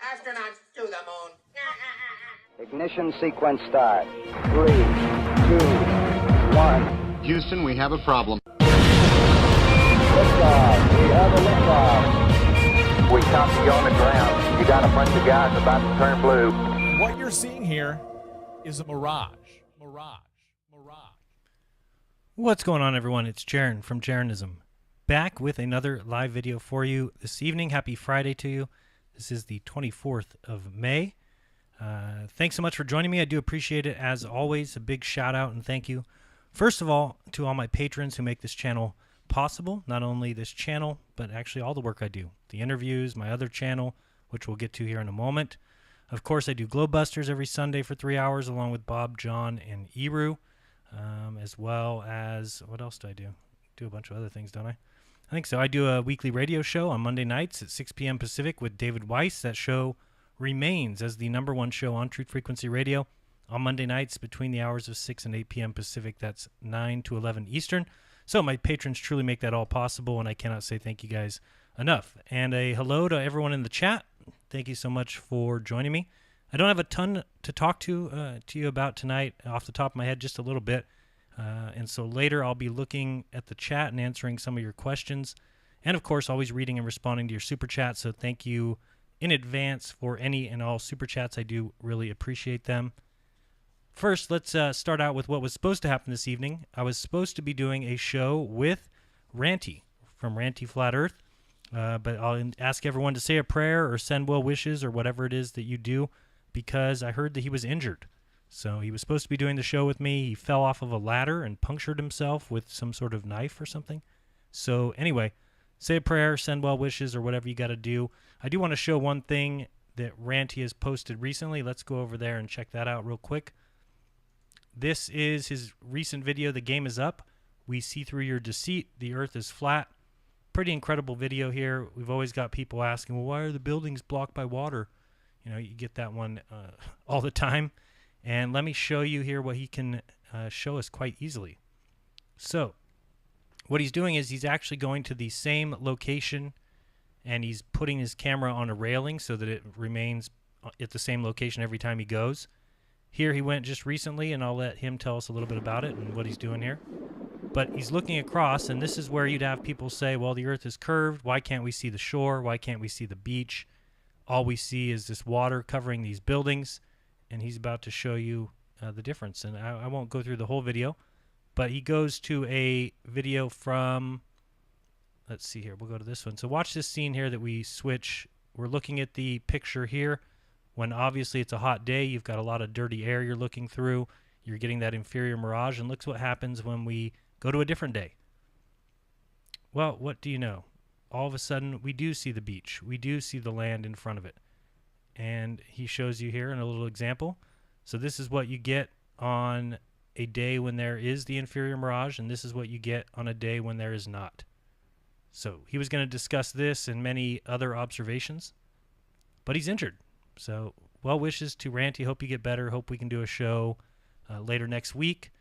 Astronauts to the moon. Ignition sequence start. 3, 2, 1. Houston, we have a problem. Liftoff. We have a liftoff. We copy you on the ground. You got a bunch of guys about to turn blue. What you're seeing here is a mirage. What's going on, everyone? It's Jaron from Jeranism, back with another live video for you this evening. Happy Friday to you. This is the 24th of May. Thanks so much for joining me. I do appreciate it, as always. A big shout out and thank you, first of all, to all my patrons who make this channel possible. Not only this channel, but actually all the work I do. The interviews, my other channel, which we'll get to here in a moment. Of course, I do Glowbusters every Sunday for 3 hours, along with Bob, John, and Eru. As well as, what else do I do? Do a bunch of other things, don't I? I think so. I do a weekly radio show on Monday nights at 6 p.m. Pacific with David Weiss. That show remains as the #1 show on Truth Frequency Radio on Monday nights between the hours of 6 and 8 p.m. Pacific. That's 9 to 11 Eastern. So my patrons truly make that all possible, and I cannot say thank you guys enough. And a hello to everyone in the chat. Thank you so much for joining me. I don't have a ton to talk to you about tonight off the top of my head, just a little bit. And so later I'll be looking at the chat and answering some of your questions. And, of course, always reading and responding to your super chats. So thank you in advance for any and all super chats. I do really appreciate them. First, let's start out with what was supposed to happen this evening. I was supposed to be doing a show with Ranty from Ranty Flat Earth. But I'll ask everyone to say a prayer or send well wishes or whatever it is that you do, because I heard that he was injured. So he was supposed to be doing the show with me. He fell off of a ladder and punctured himself with some sort of knife or something. So anyway, say a prayer, send well wishes, or whatever you got to do. I do want to show one thing that Ranty has posted recently. Let's go over there and check that out real quick. This is his recent video, The Game Is Up. We see through your deceit. The earth is flat. Pretty incredible video here. We've always got people asking, well, why are the buildings blocked by water? You know, you get that one all the time. And let me show you here what he can show us quite easily. So what he's doing is he's actually going to the same location, and he's putting his camera on a railing so that it remains at the same location every time he goes. Here he went just recently, and I'll let him tell us a little bit about it and what he's doing here. But he's looking across, and this is where you'd have people say, well, the earth is curved. Why can't we see the shore? Why can't we see the beach? All we see is this water covering these buildings, and he's about to show you the difference. And I won't go through the whole video, but he goes to a video from, let's see here, we'll go to this one. So watch this scene here that we switch. We're looking at the picture here when obviously it's a hot day. You've got a lot of dirty air you're looking through. You're getting that inferior mirage, and look what happens when we go to a different day. Well, what do you know? All of a sudden, we do see the beach. We do see the land in front of it. And he shows you here in a little example. So this is what you get on a day when there is the inferior mirage, and this is what you get on a day when there is not. So he was going to discuss this and many other observations, but he's injured. So well wishes to Ranty. Hope you get better. Hope we can do a show later next week.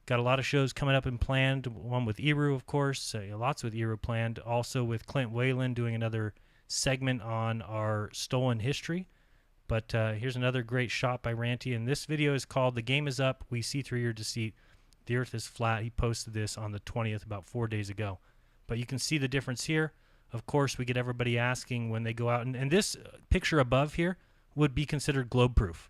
Got a lot of shows coming up and planned. One with Eru, of course. Lots with Eru planned. Also with Clint Whalen doing another segment on our stolen history. But here's another great shot by Ranty. And this video is called "The Game Is Up. We See Through Your Deceit. The Earth is Flat." He posted this on the 20th, about 4 days ago. But you can see the difference here. Of course, we get everybody asking when they go out. And this picture above here would be considered globe proof.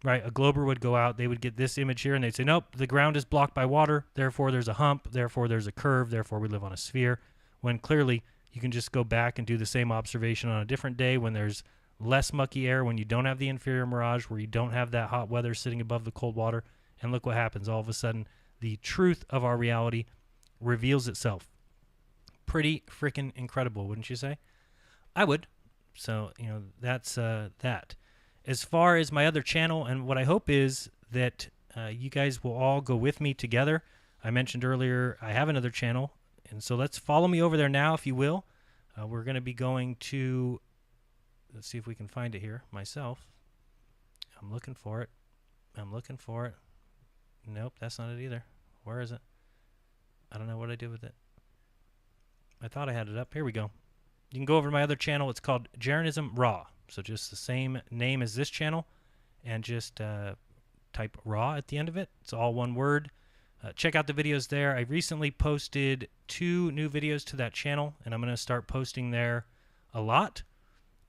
Right, a glober would go out, they would get this image here, and they'd say, nope, the ground is blocked by water, therefore there's a hump, therefore there's a curve, therefore we live on a sphere, when clearly you can just go back and do the same observation on a different day when there's less mucky air, when you don't have the inferior mirage, where you don't have that hot weather sitting above the cold water, and look what happens. All of a sudden, the truth of our reality reveals itself. Pretty freaking incredible, wouldn't you say? I would. So, that's that. As far as my other channel, and what I hope is that you guys will all go with me together. I mentioned earlier I have another channel, and so let's follow me over there now, if you will. We're going to be going to, let's see if we can find it here myself. I'm looking for it. Nope, that's not it either. Where is it? I don't know what I did with it. I thought I had it up. Here we go. You can go over to my other channel. It's called Jeranism Raw. So just the same name as this channel, and just type raw at the end of it. It's all one word. Check out the videos there. I recently posted 2 new videos to that channel, and I'm going to start posting there a lot.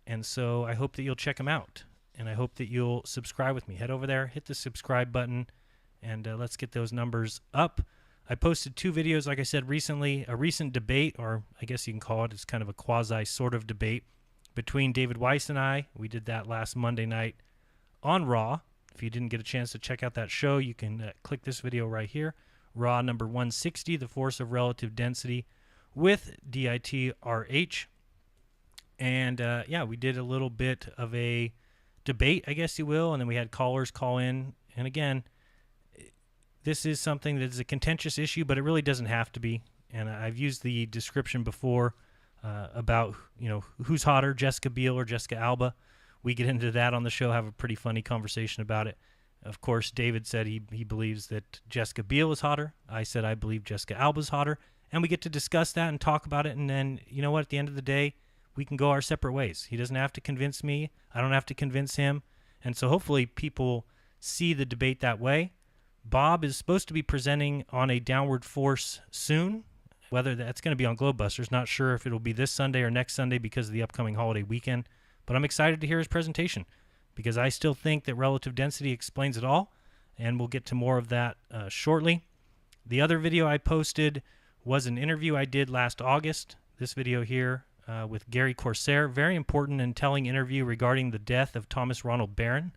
And so I hope that you'll check them out, and I hope that you'll subscribe with me. Head over there, hit the subscribe button, and let's get those numbers up. I posted 2 videos, like I said, recently. A recent debate, or I guess you can call it, it's kind of a quasi sort of debate between David Weiss and I. We did that last Monday night on Raw. If you didn't get a chance to check out that show, you can click this video right here. Raw number 160, The Force of Relative Density with DITRH. And yeah, we did a little bit of a debate, I guess you will, and then we had callers call in. And again, this is something that is a contentious issue, but it really doesn't have to be. And I've used the description before about, who's hotter, Jessica Biel or Jessica Alba. We get into that on the show, have a pretty funny conversation about it. Of course, David said he believes that Jessica Biel is hotter. I said I believe Jessica Alba is hotter. And we get to discuss that and talk about it. And then, you know what, at the end of the day, we can go our separate ways. He doesn't have to convince me. I don't have to convince him. And so hopefully people see the debate that way. Bob is supposed to be presenting on a downward force soon. Whether that's going to be on Globebusters, not sure if it'll be this Sunday or next Sunday because of the upcoming holiday weekend. But I'm excited to hear his presentation because I still think that relative density explains it all, and we'll get to more of that shortly. The other video I posted was an interview I did last August. This video here with Gary Corsair. Very important and telling interview regarding the death of Thomas Ronald Barron.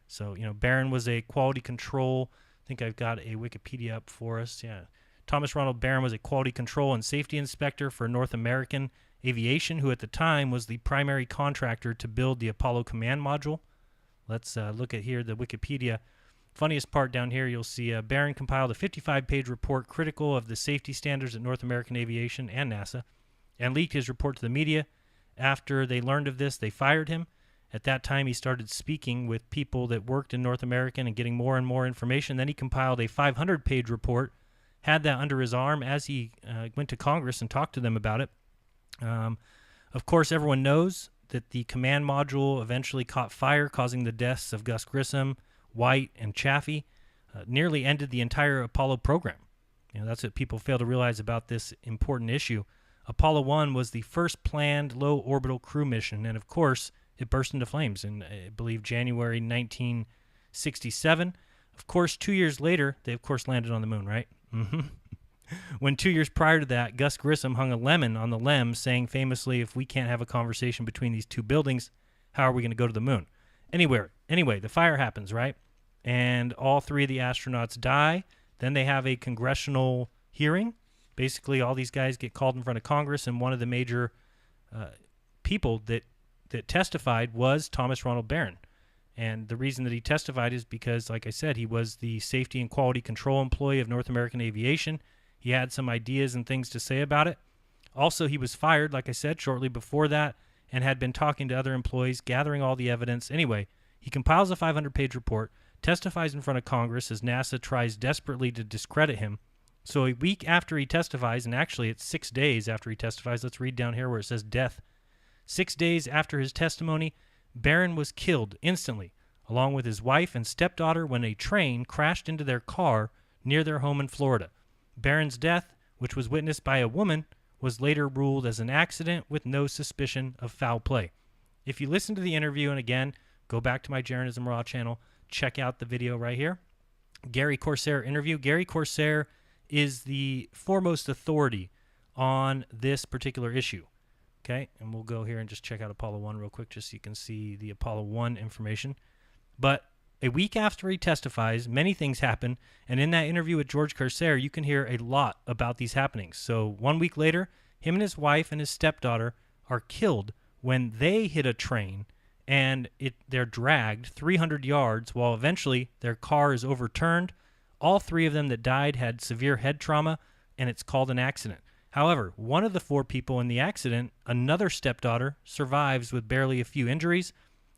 So, Barron was a quality control. I think I've got a Wikipedia up for us. Yeah. Thomas Ronald Barron was a quality control and safety inspector for North American Aviation, who at the time was the primary contractor to build the Apollo command module. Let's look at here the Wikipedia. Funniest part down here, you'll see Barron compiled a 55-page report critical of the safety standards at North American Aviation and NASA, and leaked his report to the media. After they learned of this, they fired him. At that time, he started speaking with people that worked in North American and getting more and more information. Then he compiled a 500-page report, had that under his arm as he went to Congress and talked to them about it. Of course, everyone knows that the command module eventually caught fire, causing the deaths of Gus Grissom, White, and Chaffee. Nearly ended the entire Apollo program. That's what people fail to realize about this important issue. Apollo 1 was the first planned low orbital crew mission, and of course, it burst into flames in, I believe, January 1967. Of course, 2 years later, they of course landed on the moon, right? When 2 years prior to that, Gus Grissom hung a lemon on the LEM, saying famously, if we can't have a conversation between these 2 buildings, how are we going to go to the moon? Anyway, the fire happens, right? And all 3 of the astronauts die. Then they have a congressional hearing. Basically, all these guys get called in front of Congress, and one of the major people that testified was Thomas Ronald Barron. And the reason that he testified is because, like I said, he was the safety and quality control employee of North American Aviation. He had some ideas and things to say about it. Also, he was fired, like I said, shortly before that, and had been talking to other employees, gathering all the evidence. Anyway, he compiles a 500-page report, testifies in front of Congress as NASA tries desperately to discredit him. So a week after he testifies, and actually it's 6 days after he testifies, let's read down here where it says death. 6 days after his testimony, Barron was killed instantly, along with his wife and stepdaughter, when a train crashed into their car near their home in Florida. Barron's death, which was witnessed by a woman, was later ruled as an accident with no suspicion of foul play. If you listen to the interview, and again, go back to my Jeranism Raw channel, check out the video right here. Gary Corsair interview. Gary Corsair is the foremost authority on this particular issue. Okay, and we'll go here and just check out Apollo 1 real quick just so you can see the Apollo 1 information. But a week after he testifies, many things happen, and in that interview with George Corsair, you can hear a lot about these happenings. So 1 week later, him and his wife and his stepdaughter are killed when they hit a train, and they're dragged 300 yards while eventually their car is overturned. All three of them that died had severe head trauma, and it's called an accident. However, one of the four people in the accident, another stepdaughter, survives with barely a few injuries,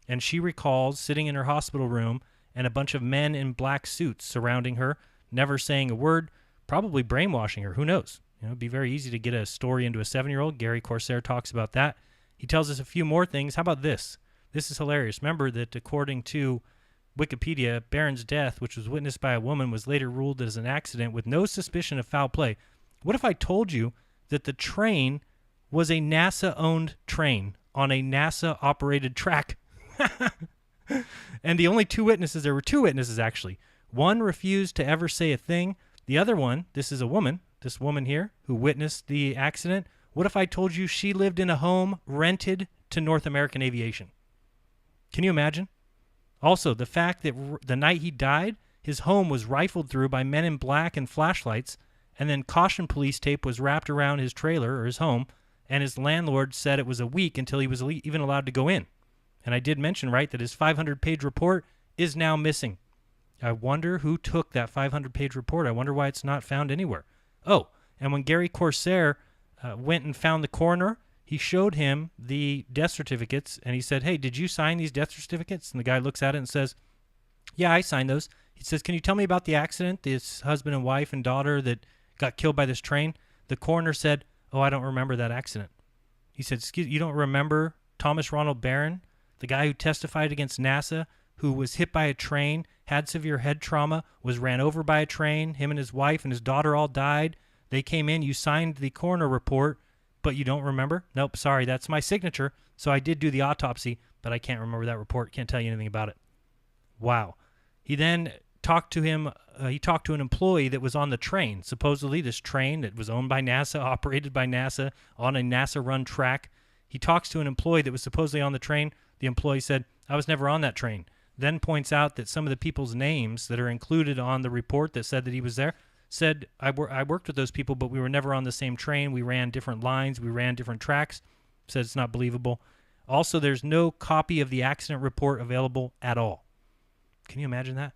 and she recalls sitting in her hospital room and a bunch of men in black suits surrounding her, never saying a word, probably brainwashing her. Who knows? It'd be very easy to get a story into a 7-year-old. Gary Corsair talks about that. He tells us a few more things. How about this? This is hilarious. Remember that according to Wikipedia, Barron's death, which was witnessed by a woman, was later ruled as an accident with no suspicion of foul play. What if I told you that the train was a NASA-owned train on a NASA-operated track? And the only two witnesses, there were two witnesses actually. One refused to ever say a thing. The other one, this is a woman, this woman here, who witnessed the accident. What if I told you she lived in a home rented to North American Aviation? Can you imagine? Also, the fact that the night he died, his home was rifled through by men in black and flashlights, and then caution police tape was wrapped around his trailer or his home, and his landlord said it was a week until he was even allowed to go in. And I did mention, right, that his 500-page report is now missing. I wonder who took that 500-page report. I wonder why it's not found anywhere. Oh, and when Gary Corsair went and found the coroner, he showed him the death certificates, and he said, "Hey, did you sign these death certificates?" And the guy looks at it and says, "Yeah, I signed those." He says, "Can you tell me about the accident, this husband and wife and daughter that got killed by this train?" The coroner said, "Oh, I don't remember that accident." He said, "Excuse, you don't remember Thomas Ronald Barron, the guy who testified against NASA, who was hit by a train, had severe head trauma, was ran over by a train, him and his wife and his daughter all died. They came in, you signed the coroner report, but you don't remember?" "Nope, sorry, that's my signature. So I did do the autopsy, but I can't remember that report. Can't tell you anything about it." Wow. He then talked to him. He talked to an employee that was on the train. Supposedly, this train that was owned by NASA, operated by NASA, on a NASA-run track. He talks to an employee that was supposedly on the train. The employee said, "I was never on that train." Then points out that some of the people's names that are included on the report that said that he was there said, I worked with those people, but we were never on the same train. We ran different lines. We ran different tracks." Said it's not believable. Also, there's no copy of the accident report available at all. Can you imagine that?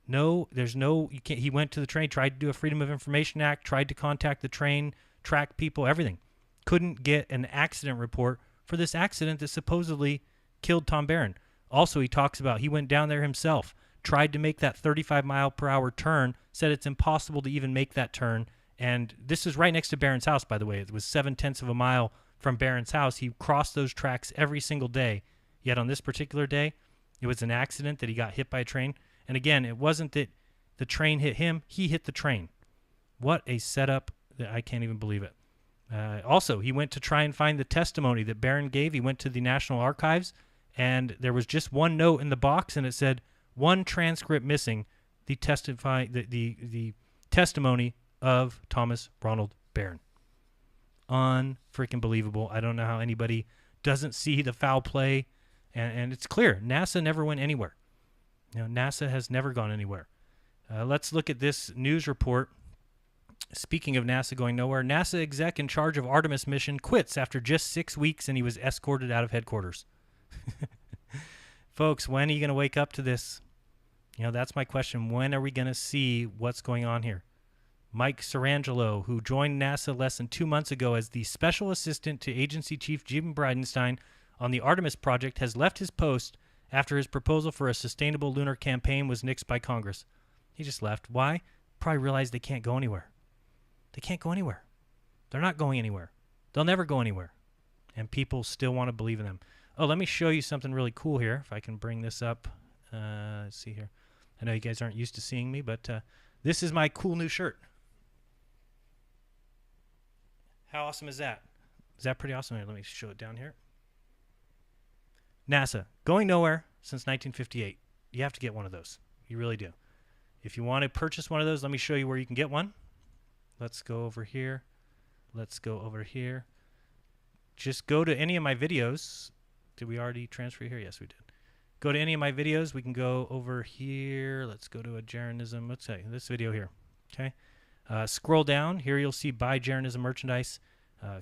No, there's no, you can't. He went to the train, tried to do a Freedom of Information Act, tried to contact the train, track people, everything. Couldn't get an accident report for this accident that supposedly killed Tom Barron. Also, he talks about he went down there himself, tried to make that 35-mile-per-hour turn, said it's impossible to even make that turn. And this is right next to Barron's house, by the way. It was 0.7 of a mile from Barron's house. He crossed those tracks every single day. Yet on this particular day, it was an accident that he got hit by a train. And again, it wasn't that the train hit him. He hit the train. What a setup. I can't even believe it. Also, he went to try and find the testimony that Barron gave. He went to the National Archives, and there was just one note in the box, and it said, "One transcript missing, the testimony of Thomas Ronald Barron." Unfreaking believable. I don't know how anybody doesn't see the foul play, and it's clear. NASA never went anywhere. NASA has never gone anywhere. Let's look at this news report. Speaking of NASA going nowhere, NASA exec in charge of Artemis mission quits after just 6 weeks, and he was escorted out of headquarters. Folks, when are you going to wake up to this? You know, that's my question. When are we going to see what's going on here? Mike Sarangelo, who joined NASA less than 2 months ago as the special assistant to agency chief Jim Bridenstine on the Artemis project, has left his post after his proposal for a sustainable lunar campaign was nixed by Congress. He just left. Why? Probably realized they can't go anywhere. They can't go anywhere. They're not going anywhere. They'll never go anywhere. And people still want to believe in them. Oh, let me show you something really cool here. If I can bring this up. Let's see here. I know you guys aren't used to seeing me, but this is my cool new shirt. How awesome is that? Is that pretty awesome? Here, let me show it down here. NASA, going nowhere since 1958. You have to get one of those. You really do. If you want to purchase one of those, let me show you where you can get one. Let's go over here. Let's go over here. Just go to any of my videos. Did we already transfer here? Yes, we did. Go to any of my videos. We can go over here. Let's go to a Jeranism. Let's say this video here. Okay. Scroll down. Here you'll see Buy Jeranism merchandise.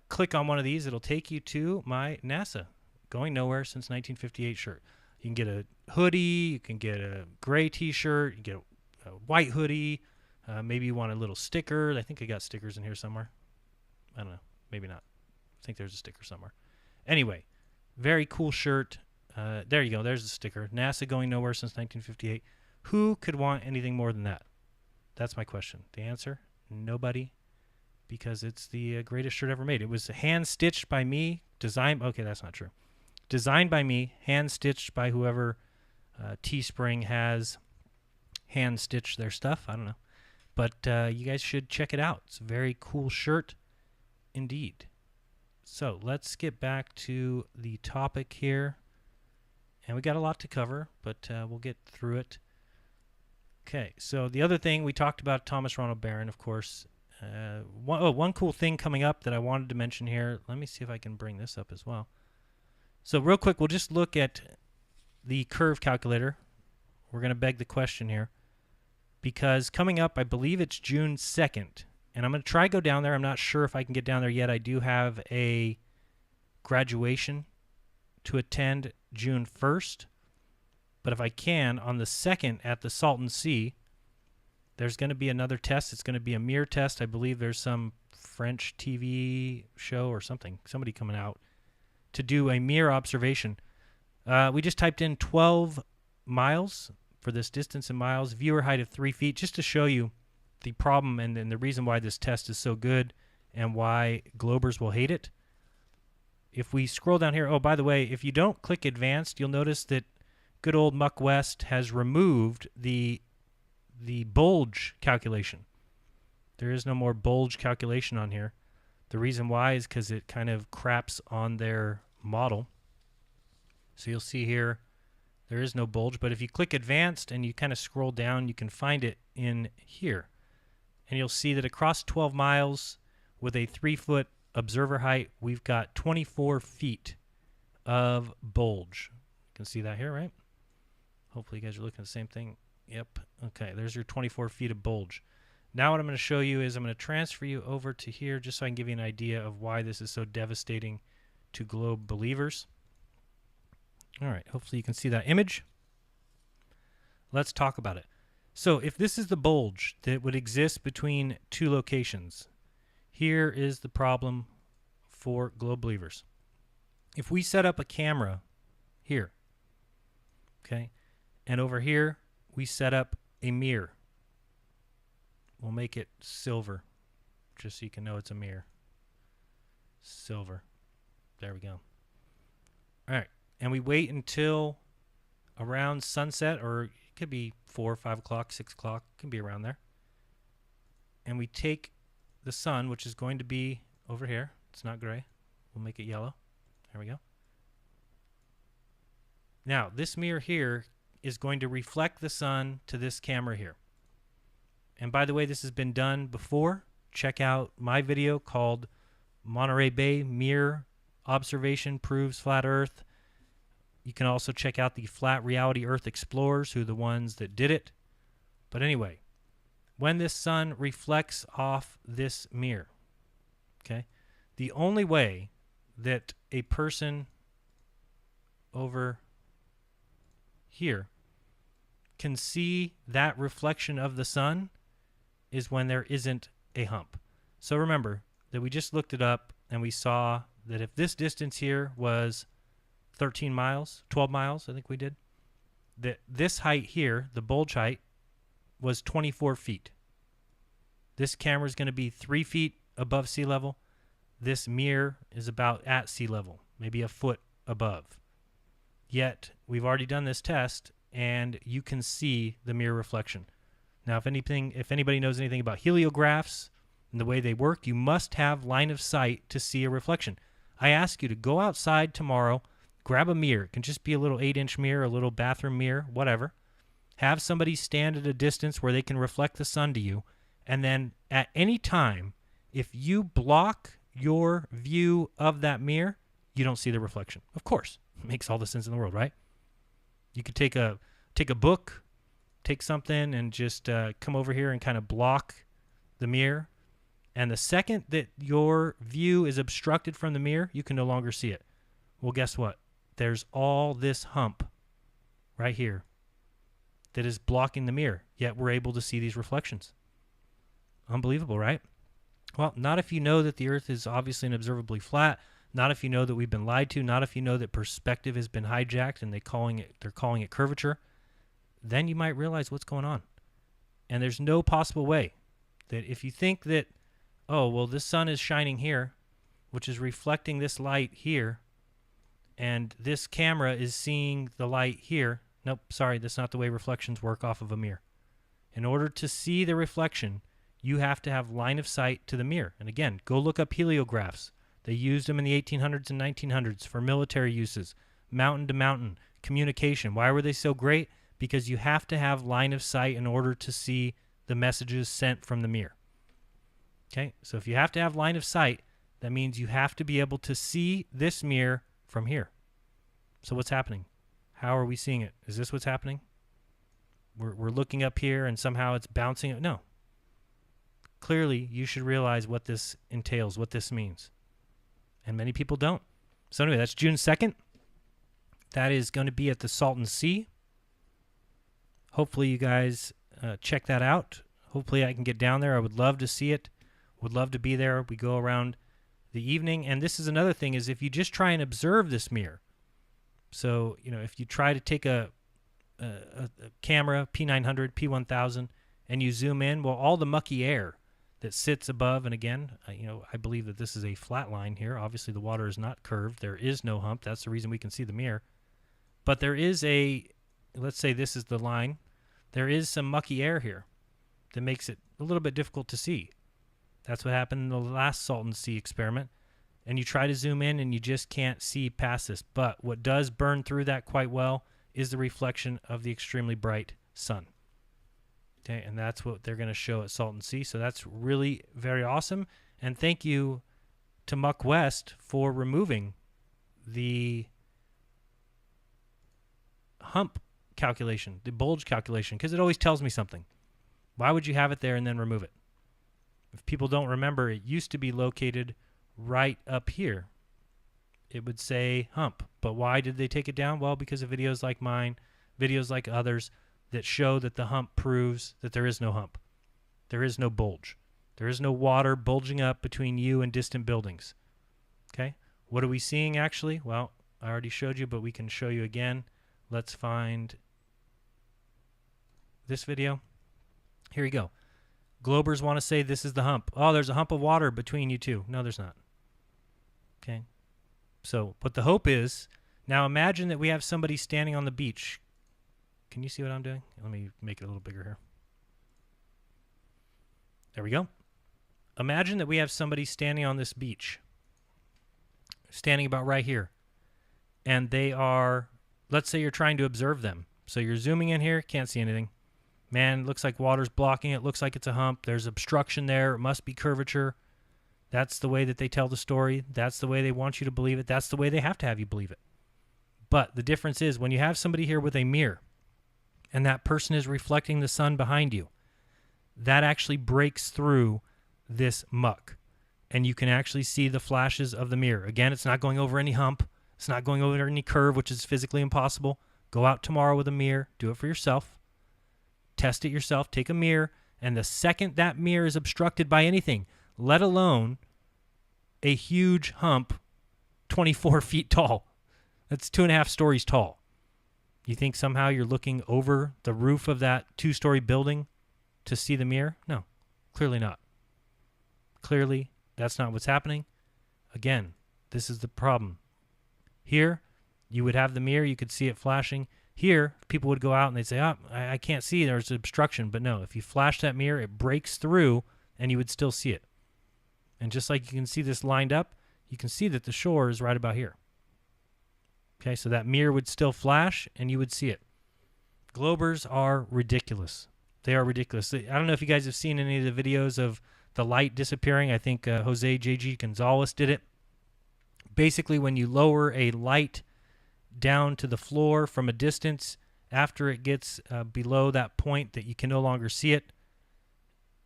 Click on one of these. It'll take you to my NASA Going Nowhere Since 1958 shirt. You can get a hoodie. You can get a gray t-shirt. You can get a white hoodie. Maybe you want a little sticker. I think I got stickers in here somewhere. I don't know. Maybe not. I think there's a sticker somewhere. Anyway, very cool shirt. There you go. There's the sticker. NASA Going Nowhere Since 1958. Who could want anything more than that? That's my question. The answer? Nobody. Because it's the greatest shirt ever made. It was hand-stitched by me. Designed. Okay, that's not true. Designed by me. Hand-stitched by whoever Teespring has hand-stitched their stuff. I don't know. But you guys should check it out. It's a very cool shirt indeed. So let's get back to the topic here. And we got a lot to cover, but we'll get through it. Okay, so the other thing, we talked about Thomas Ronald Barron, of course. One cool thing coming up that I wanted to mention here. Let me see if I can bring this up as well. So real quick, we'll just look at the curve calculator. We're going to beg the question here. Because coming up, I believe it's June 2nd. And I'm going to try to go down there. I'm not sure if I can get down there yet. I do have a graduation to attend June 1st. But if I can, on the 2nd at the Salton Sea, there's going to be another test. It's going to be a mirror test. I believe there's some French TV show or something, somebody coming out to do a mirror observation. We just typed in 12 miles for this distance in miles, viewer height of 3 feet, just to show you the problem and the reason why this test is so good and why Globers will hate it. If we scroll down here, oh, by the way, if you don't click advanced, you'll notice that good old Muck West has removed the bulge calculation. There is no more bulge calculation on here. The reason why is because it kind of craps on their model. So you'll see here there is no bulge, but if you click advanced and you kind of scroll down, you can find it in here. And you'll see that across 12 miles with a 3-foot observer height, we've got 24 feet of bulge. You can see that here, right? Hopefully you guys are looking at the same thing. Yep. Okay, there's your 24 feet of bulge. Now what I'm going to show you is I'm going to transfer you over to here just so I can give you an idea of why this is so devastating to globe believers. All right, hopefully you can see that image. Let's talk about it. So if this is the bulge that would exist between two locations, here is the problem for globe believers. If we set up a camera here, okay, and over here we set up a mirror. We'll make it silver just so you can know it's a mirror. Silver. There we go. All right. And we wait until around sunset, or it could be 4 or 5 o'clock, 6 o'clock. It can be around there. And we take the sun, which is going to be over here. It's not gray. We'll make it yellow. There we go. Now, this mirror here is going to reflect the sun to this camera here. And by the way, this has been done before. Check out my video called Monterey Bay Mirror Observation Proves Flat Earth. You can also check out the Flat Reality Earth Explorers, who are the ones that did it. But anyway, when this sun reflects off this mirror, okay, the only way that a person over here can see that reflection of the sun is when there isn't a hump. So remember that we just looked it up and we saw that if this distance here was 13 miles, 12 miles, I think we did, that this height here, the bulge height, was 24 feet. This camera is going to be 3 feet above sea level. This mirror is about at sea level, maybe a foot above. Yet, we've already done this test, and you can see the mirror reflection. Now, if anybody knows anything about heliographs and the way they work, you must have line of sight to see a reflection. I ask you to go outside tomorrow, grab a mirror. It can just be a little 8-inch mirror, a little bathroom mirror, whatever. Have somebody stand at a distance where they can reflect the sun to you, and then at any time, if you block your view of that mirror, you don't see the reflection. Of course, it makes all the sense in the world, right? You could take a book, take something, and just come over here and kind of block the mirror. And the second that your view is obstructed from the mirror, you can no longer see it. Well, guess what? There's all this hump right here that is blocking the mirror, yet we're able to see these reflections. Unbelievable, right? Well, not if you know that the Earth is obviously and observably flat, not if you know that we've been lied to, not if you know that perspective has been hijacked and they're calling it curvature. Then you might realize what's going on. And there's no possible way that if you think that, oh, well, this sun is shining here, which is reflecting this light here, and this camera is seeing the light here. Nope, sorry, that's not the way reflections work off of a mirror. In order to see the reflection, you have to have line of sight to the mirror. And again, go look up heliographs. They used them in the 1800s and 1900s for military uses, mountain to mountain, communication. Why were they so great? Because you have to have line of sight in order to see the messages sent from the mirror. Okay, so if you have to have line of sight, that means you have to be able to see this mirror from here. So what's happening? How are we seeing it? Is this what's happening? We're looking up here and somehow it's bouncing. No. Clearly, you should realize what this entails, what this means. And many people don't. So anyway, that's June 2nd. That is going to be at the Salton Sea. Hopefully you guys check that out. Hopefully I can get down there. I would love to see it. Would love to be there. We go around the evening. And this is another thing, is if you just try and observe this mirror. So, if you try to take a camera, P900, P1000, and you zoom in, well, all the mucky air that sits above, and again, I believe that this is a flat line here. Obviously, the water is not curved. There is no hump. That's the reason we can see the mirror. But there is let's say this is the line. There is some mucky air here that makes it a little bit difficult to see. That's what happened in the last Salton Sea experiment. And you try to zoom in and you just can't see past this. But what does burn through that quite well is the reflection of the extremely bright sun. Okay, and that's what they're going to show at Salton Sea. So that's really very awesome. And thank you to Muck West for removing the hump calculation, the bulge calculation, because it always tells me something. Why would you have it there and then remove it? If people don't remember, it used to be located right up here. It would say hump. But why did they take it down? Well, because of videos like mine, videos like others, that show that the hump proves that there is no hump. There is no bulge. There is no water bulging up between you and distant buildings. Okay? What are we seeing actually? Well, I already showed you, but we can show you again. Let's find this video. Here you go. Globers want to say this is the hump. Oh, there's a hump of water between you two. No, there's not. Okay? So, but the hope is, now imagine that we have somebody standing on the beach. Can you see what I'm doing? Let me make it a little bigger here. There we go. Imagine that we have somebody standing on this beach, standing about right here, and they are, let's say you're trying to observe them. So you're zooming in here, can't see anything. Man, looks like water's blocking it, looks like it's a hump. There's obstruction there, it must be curvature. That's the way that they tell the story. That's the way they want you to believe it. That's the way they have to have you believe it. But the difference is when you have somebody here with a mirror and that person is reflecting the sun behind you, that actually breaks through this muck. And you can actually see the flashes of the mirror. Again, it's not going over any hump. It's not going over any curve, which is physically impossible. Go out tomorrow with a mirror. Do it for yourself. Test it yourself. Take a mirror. And the second that mirror is obstructed by anything, let alone a huge hump 24 feet tall. That's 2.5 stories tall. You think somehow you're looking over the roof of that 2-story building to see the mirror? No, clearly not. Clearly, that's not what's happening. Again, this is the problem. Here, you would have the mirror. You could see it flashing. Here, people would go out and they'd say, I can't see. There's obstruction. But no, if you flash that mirror, it breaks through and you would still see it. And just like you can see this lined up, you can see that the shore is right about here. Okay, so that mirror would still flash and you would see it. Globers are ridiculous. They are ridiculous. I don't know if you guys have seen any of the videos of the light disappearing. I think Jose J.G. Gonzalez did it. Basically, when you lower a light down to the floor from a distance, after it gets below that point that you can no longer see it,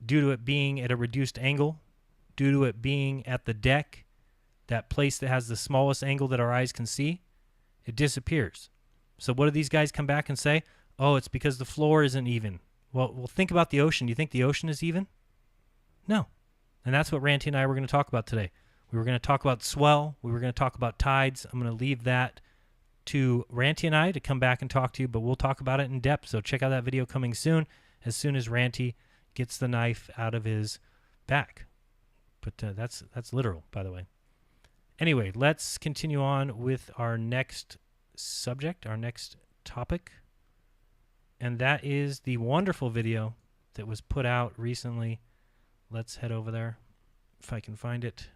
due to it being at a reduced angle, due to it being at the deck, that place that has the smallest angle that our eyes can see, it disappears. So what do these guys come back and say? Oh, it's because the floor isn't even. Well, think about the ocean. Do you think the ocean is even? No. And that's what Ranty and I were going to talk about today. We were going to talk about swell. We were going to talk about tides. I'm going to leave that to Ranty and I to come back and talk to you, but we'll talk about it in depth. So check out that video coming soon as Ranty gets the knife out of his back. But that's literal, by the way. Anyway, let's continue on with our next subject, our next topic. And that is the wonderful video that was put out recently. Let's head over there if I can find it.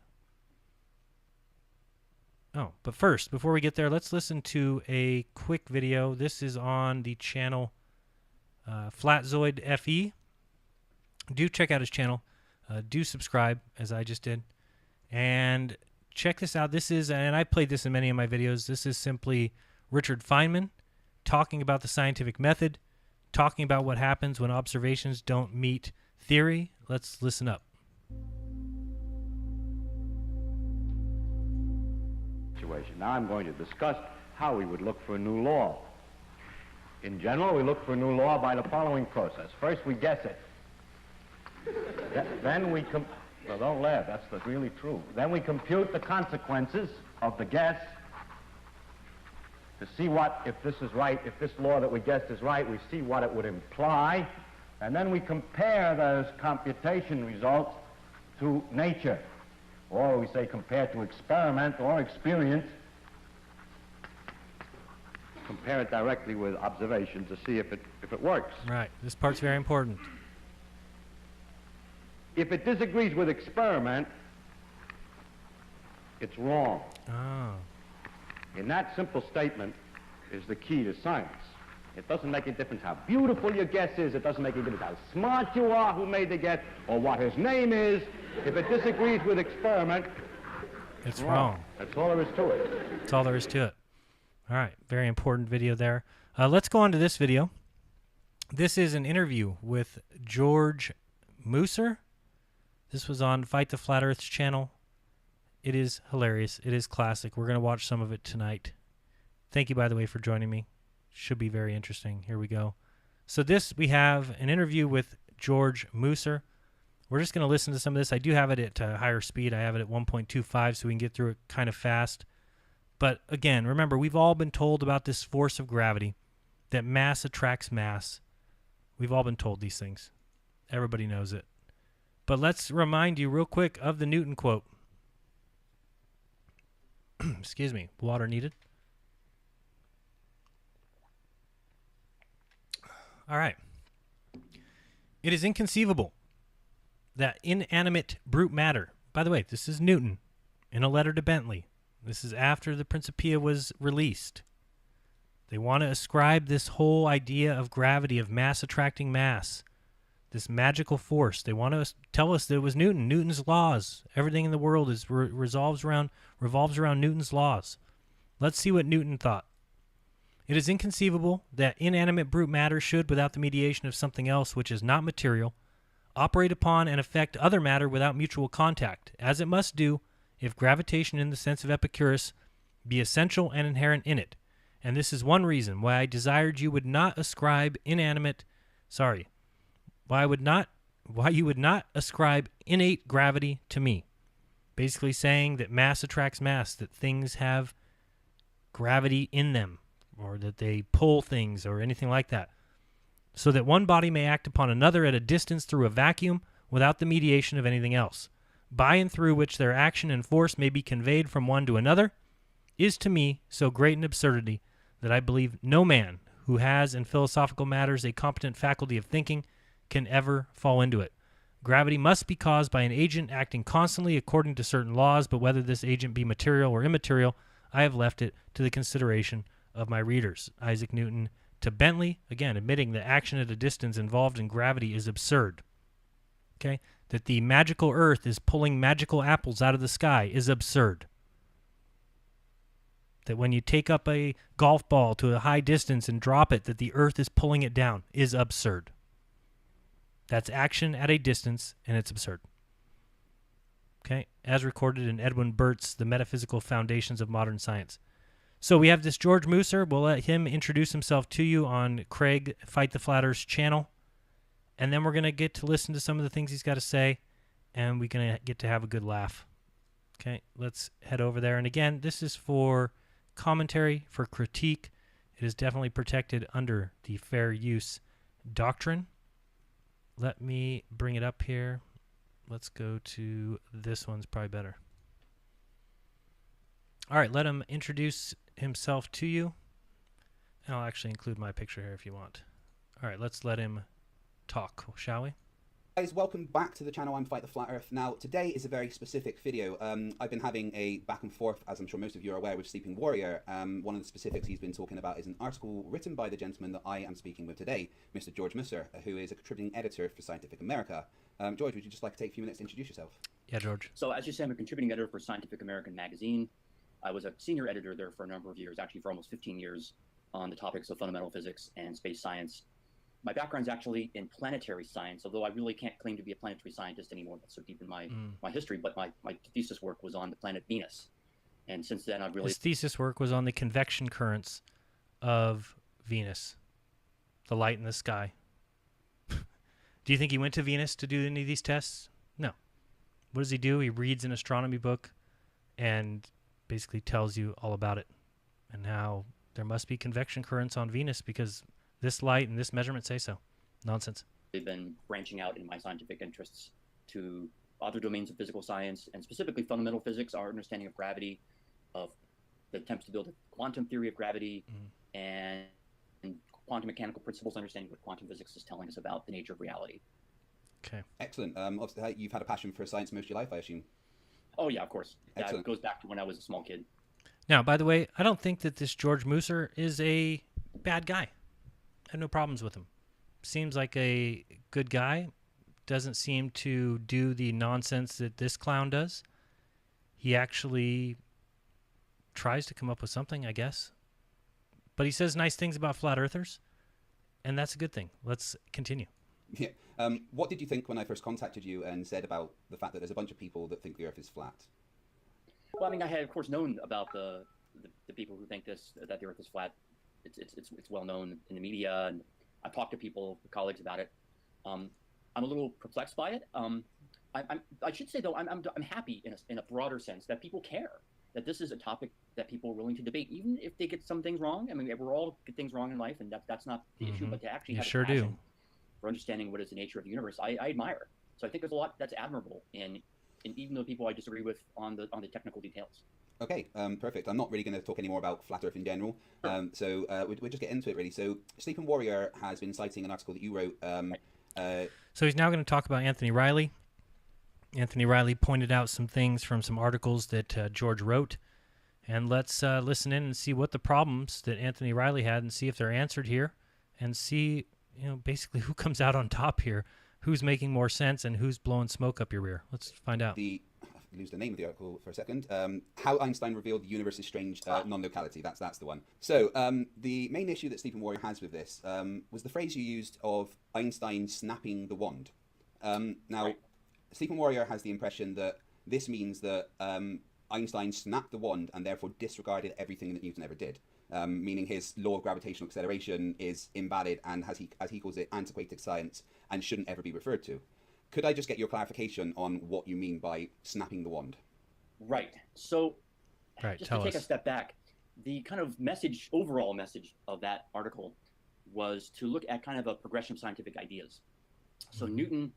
Oh, but first, before we get there, let's listen to a quick video. This is on the channel Flatzoid FE. Do check out his channel. Do subscribe, as I just did. And check this out. This is, and I played this in many of my videos, this is simply Richard Feynman talking about the scientific method, talking about what happens when observations don't meet theory. Let's listen up. Now I'm going to discuss how we would look for a new law. In general, we look for a new law by the following process. First, we guess it. Then we well, don't laugh, that's really true. Then we compute the consequences of the guess to see what, if this is right, if this law that we guessed is right, we see what it would imply, and then we compare those computation results to nature, or we say compare to experiment or experience, compare it directly with observation to see if it works. Right, this part's very important. If it disagrees with experiment, it's wrong. Oh. And that simple statement is the key to science. It doesn't make a difference how beautiful your guess is. It doesn't make a difference how smart you are, who made the guess, or what his name is. If it disagrees with experiment, it's wrong. That's all there is to it. That's all there is to it. All right, very important video there. Let's go on to this video. This is an interview with George Musser. This was on Fight the Flat Earth's channel. It is hilarious. It is classic. We're going to watch some of it tonight. Thank you, by the way, for joining me. Should be very interesting. Here we go. So we have an interview with George Musser. We're just going to listen to some of this. I do have it at higher speed. I have it at 1.25 so we can get through it kind of fast. But again, remember, we've all been told about this force of gravity, that mass attracts mass. We've all been told these things. Everybody knows it. But let's remind you real quick of the Newton quote. Excuse me, water needed. All right. It is inconceivable that inanimate brute matter, by the way, this is Newton in a letter to Bentley. This is after the Principia was released. They want to ascribe this whole idea of gravity, of mass attracting mass, this magical force. They want to tell us that it was Newton, Newton's laws. Everything in the world is revolves around Newton's laws. Let's see what Newton thought. It is inconceivable that inanimate brute matter should, without the mediation of something else which is not material, operate upon and affect other matter without mutual contact, as it must do if gravitation in the sense of Epicurus be essential and inherent in it, And this is one reason why I desired you would not ascribe why you would not ascribe innate gravity to me. Basically saying that mass attracts mass, that things have gravity in them, or that they pull things, or anything like that. So that one body may act upon another at a distance through a vacuum without the mediation of anything else, by and through which their action and force may be conveyed from one to another, is to me so great an absurdity that I believe no man who has in philosophical matters a competent faculty of thinking can ever fall into it. Gravity must be caused by an agent acting constantly according to certain laws, but whether this agent be material or immaterial, I have left it to the consideration of my readers. Isaac Newton to Bentley, again, admitting that action at a distance involved in gravity is absurd. Okay? That the magical earth is pulling magical apples out of the sky is absurd. That when you take up a golf ball to a high distance and drop it, that the earth is pulling it down is absurd. That's action at a distance, and it's absurd. Okay? As recorded in Edwin Burt's The Metaphysical Foundations of Modern Science. So we have this George Musser. We'll let him introduce himself to you on Craig Fight the Flat Earth's channel. And then we're going to get to listen to some of the things he's got to say, and we're going to get to have a good laugh. Okay, let's head over there. And again, this is for commentary, for critique. It is definitely protected under the fair use doctrine. Let me bring it up here. Let's go to this one's probably better. All right, let him introduce himself to you. And I'll actually include my picture here if you want. All right, let's let him talk, shall we? Guys, welcome back to the channel. I'm Fight the Flat Earth. Now, today is a very specific video. I've been having a back and forth, as I'm sure most of you are aware, with Sleeping Warrior. One of the specifics he's been talking about is an article written by the gentleman that I am speaking with today, Mr. George Musser, who is a contributing editor for Scientific America. George, would you just like to take a few minutes to introduce yourself? Yeah, George. So, as you said, I'm a contributing editor for Scientific American magazine. I was a senior editor there for a number of years, actually for almost 15 years, on the topics of fundamental physics and space science. My background's actually in planetary science, although I really can't claim to be a planetary scientist anymore. That's so deep in my history. But my thesis work was on the planet Venus. And since then, I've really... His thesis work was on the convection currents of Venus, the light in the sky. Do you think he went to Venus to do any of these tests? No. What does he do? He reads an astronomy book and basically tells you all about it and how there must be convection currents on Venus because this light and this measurement say so. Nonsense. I've been branching out in my scientific interests to other domains of physical science, and specifically fundamental physics, our understanding of gravity, of the attempts to build a quantum theory of gravity, and quantum mechanical principles, understanding what quantum physics is telling us about the nature of reality. Okay. Excellent. Obviously, you've had a passion for science most of your life, I assume. Oh, yeah, of course. Excellent. That goes back to when I was a small kid. Now, by the way, I don't think that this George Musser is a bad guy. I have no problems with him. Seems like a good guy. Doesn't seem to do the nonsense that this clown does. He actually tries to come up with something, I guess. But he says nice things about flat earthers, and that's a good thing. Let's continue. Yeah. What did you think when I first contacted you and said about the fact that there's a bunch of people that think the Earth is flat? Well, I mean, I had, of course, known about the people who think that the Earth is flat. It's well known in the media, and I've talked to people, colleagues about it. I'm a little perplexed by it. I should say, though, I'm happy in a broader sense that people care, that this is a topic that people are willing to debate, even if they get some things wrong. I mean, we're all get things wrong in life, and that's not the issue. But to actually have a passion for understanding what is the nature of the universe, I admire. So I think there's a lot that's admirable in even though people I disagree with on the technical details. Okay, perfect. I'm not really going to talk any more about flat Earth in general, so we'll just get into it, really. So Sleeping Warrior has been citing an article that you wrote. So he's now going to talk about Anthony Riley. Anthony Riley pointed out some things from some articles that George wrote, and let's listen in and see what the problems that Anthony Riley had and see if they're answered here, and see, basically who comes out on top here, who's making more sense, and who's blowing smoke up your rear. Let's find out. I lose the name of the article for a second. How Einstein revealed the universe's strange non-locality. That's the one. So the main issue that Sleeping Warrior has with this was the phrase you used of Einstein snapping the wand. Now, Sleeping Warrior has the impression that this means that Einstein snapped the wand and therefore disregarded everything that Newton ever did. meaning his law of gravitational acceleration is invalid and, as he calls it, antiquated science and shouldn't ever be referred to. Could I just get your clarification on what you mean by snapping the wand? Right. So, Right, just to take a step back, the kind of overall message of that article was to look at kind of a progression of scientific ideas. So Newton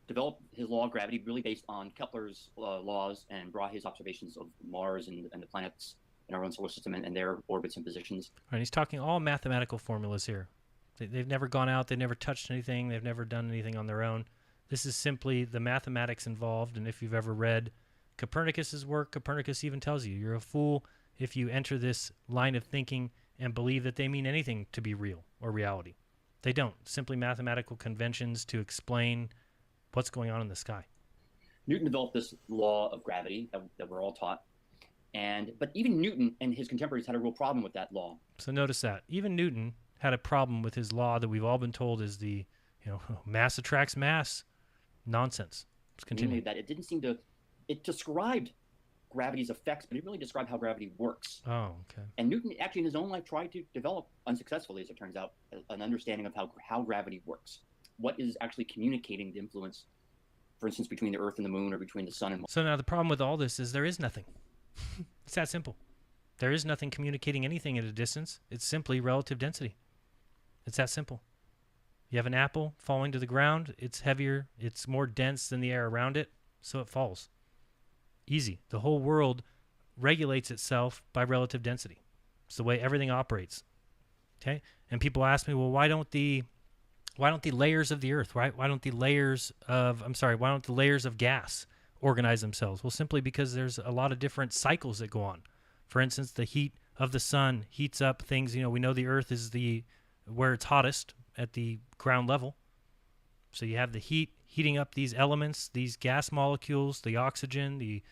developed his law of gravity really based on Kepler's laws and brought his observations of Mars and the planets in our own solar system and their orbits and positions. Right, he's talking all mathematical formulas here. They've never gone out, they've never touched anything, they've never done anything on their own. This is simply the mathematics involved, and if you've ever read Copernicus's work, Copernicus even tells you, you're a fool if you enter this line of thinking and believe that they mean anything to be real or reality. They don't. Simply mathematical conventions to explain what's going on in the sky. Newton developed this law of gravity that we're all taught. But even Newton and his contemporaries had a real problem with that law. So notice that. Even Newton had a problem with his law that we've all been told is the, mass attracts mass nonsense. Let's continue. Namely, that it didn't seem to, it described gravity's effects, but it really described how gravity works. Oh, okay. And Newton actually in his own life tried to develop, unsuccessfully as it turns out, an understanding of how gravity works. What is actually communicating the influence, for instance, between the Earth and the Moon or between the Sun and Mars. So now the problem with all this is there is nothing. It's that simple. There is nothing communicating anything at a distance. It's simply relative density. It's that simple. You have an apple falling to the ground. It's heavier. It's more dense than the air around it, so it falls. Easy. The whole world regulates itself by relative density. It's the way everything operates. Okay? And people ask me, well, why don't the layers of the earth, right? Why don't the layers of gas organize themselves? Well, simply because there's a lot of different cycles that go on. For instance, the heat of the sun heats up things. We know the earth is where it's hottest at the ground level. So you have the heat heating up these elements, these gas molecules, the oxygen, the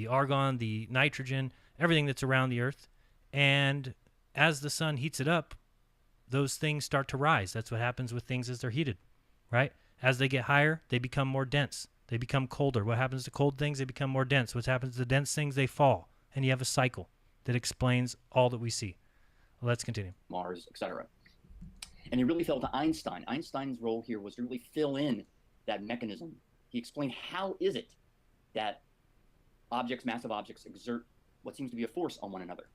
argon, the nitrogen, everything that's around the earth. And as the sun heats it up, those things start to rise. That's what happens with things as they're heated, right? As they get higher, they become more dense. They become colder. What happens to cold things? They become more dense. What happens to the dense things? They fall. And you have a cycle that explains all that we see. Let's continue. Mars, etc. And he really fell to Einstein. Einstein's role here was to really fill in that mechanism. He explained how is it that massive objects, exert what seems to be a force on one another.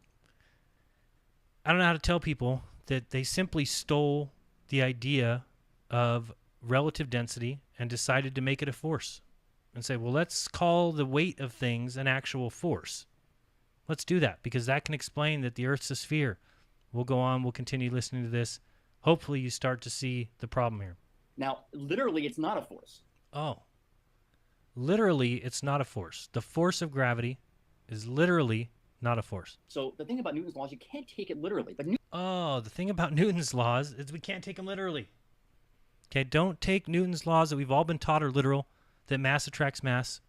I don't know how to tell people that they simply stole the idea of relative density and decided to make it a force and say, well, let's call the weight of things an actual force. Let's do that because that can explain that the Earth's a sphere. We'll go on. We'll continue listening to this. Hopefully you start to see the problem here. Now, literally, it's not a force. Oh. Literally, it's not a force. The force of gravity is literally not a force. So the thing about Newton's laws, you can't take it literally. But the thing about Newton's laws is we can't take them literally. Okay, don't take Newton's laws that we've all been taught are literal, that mass attracts mass.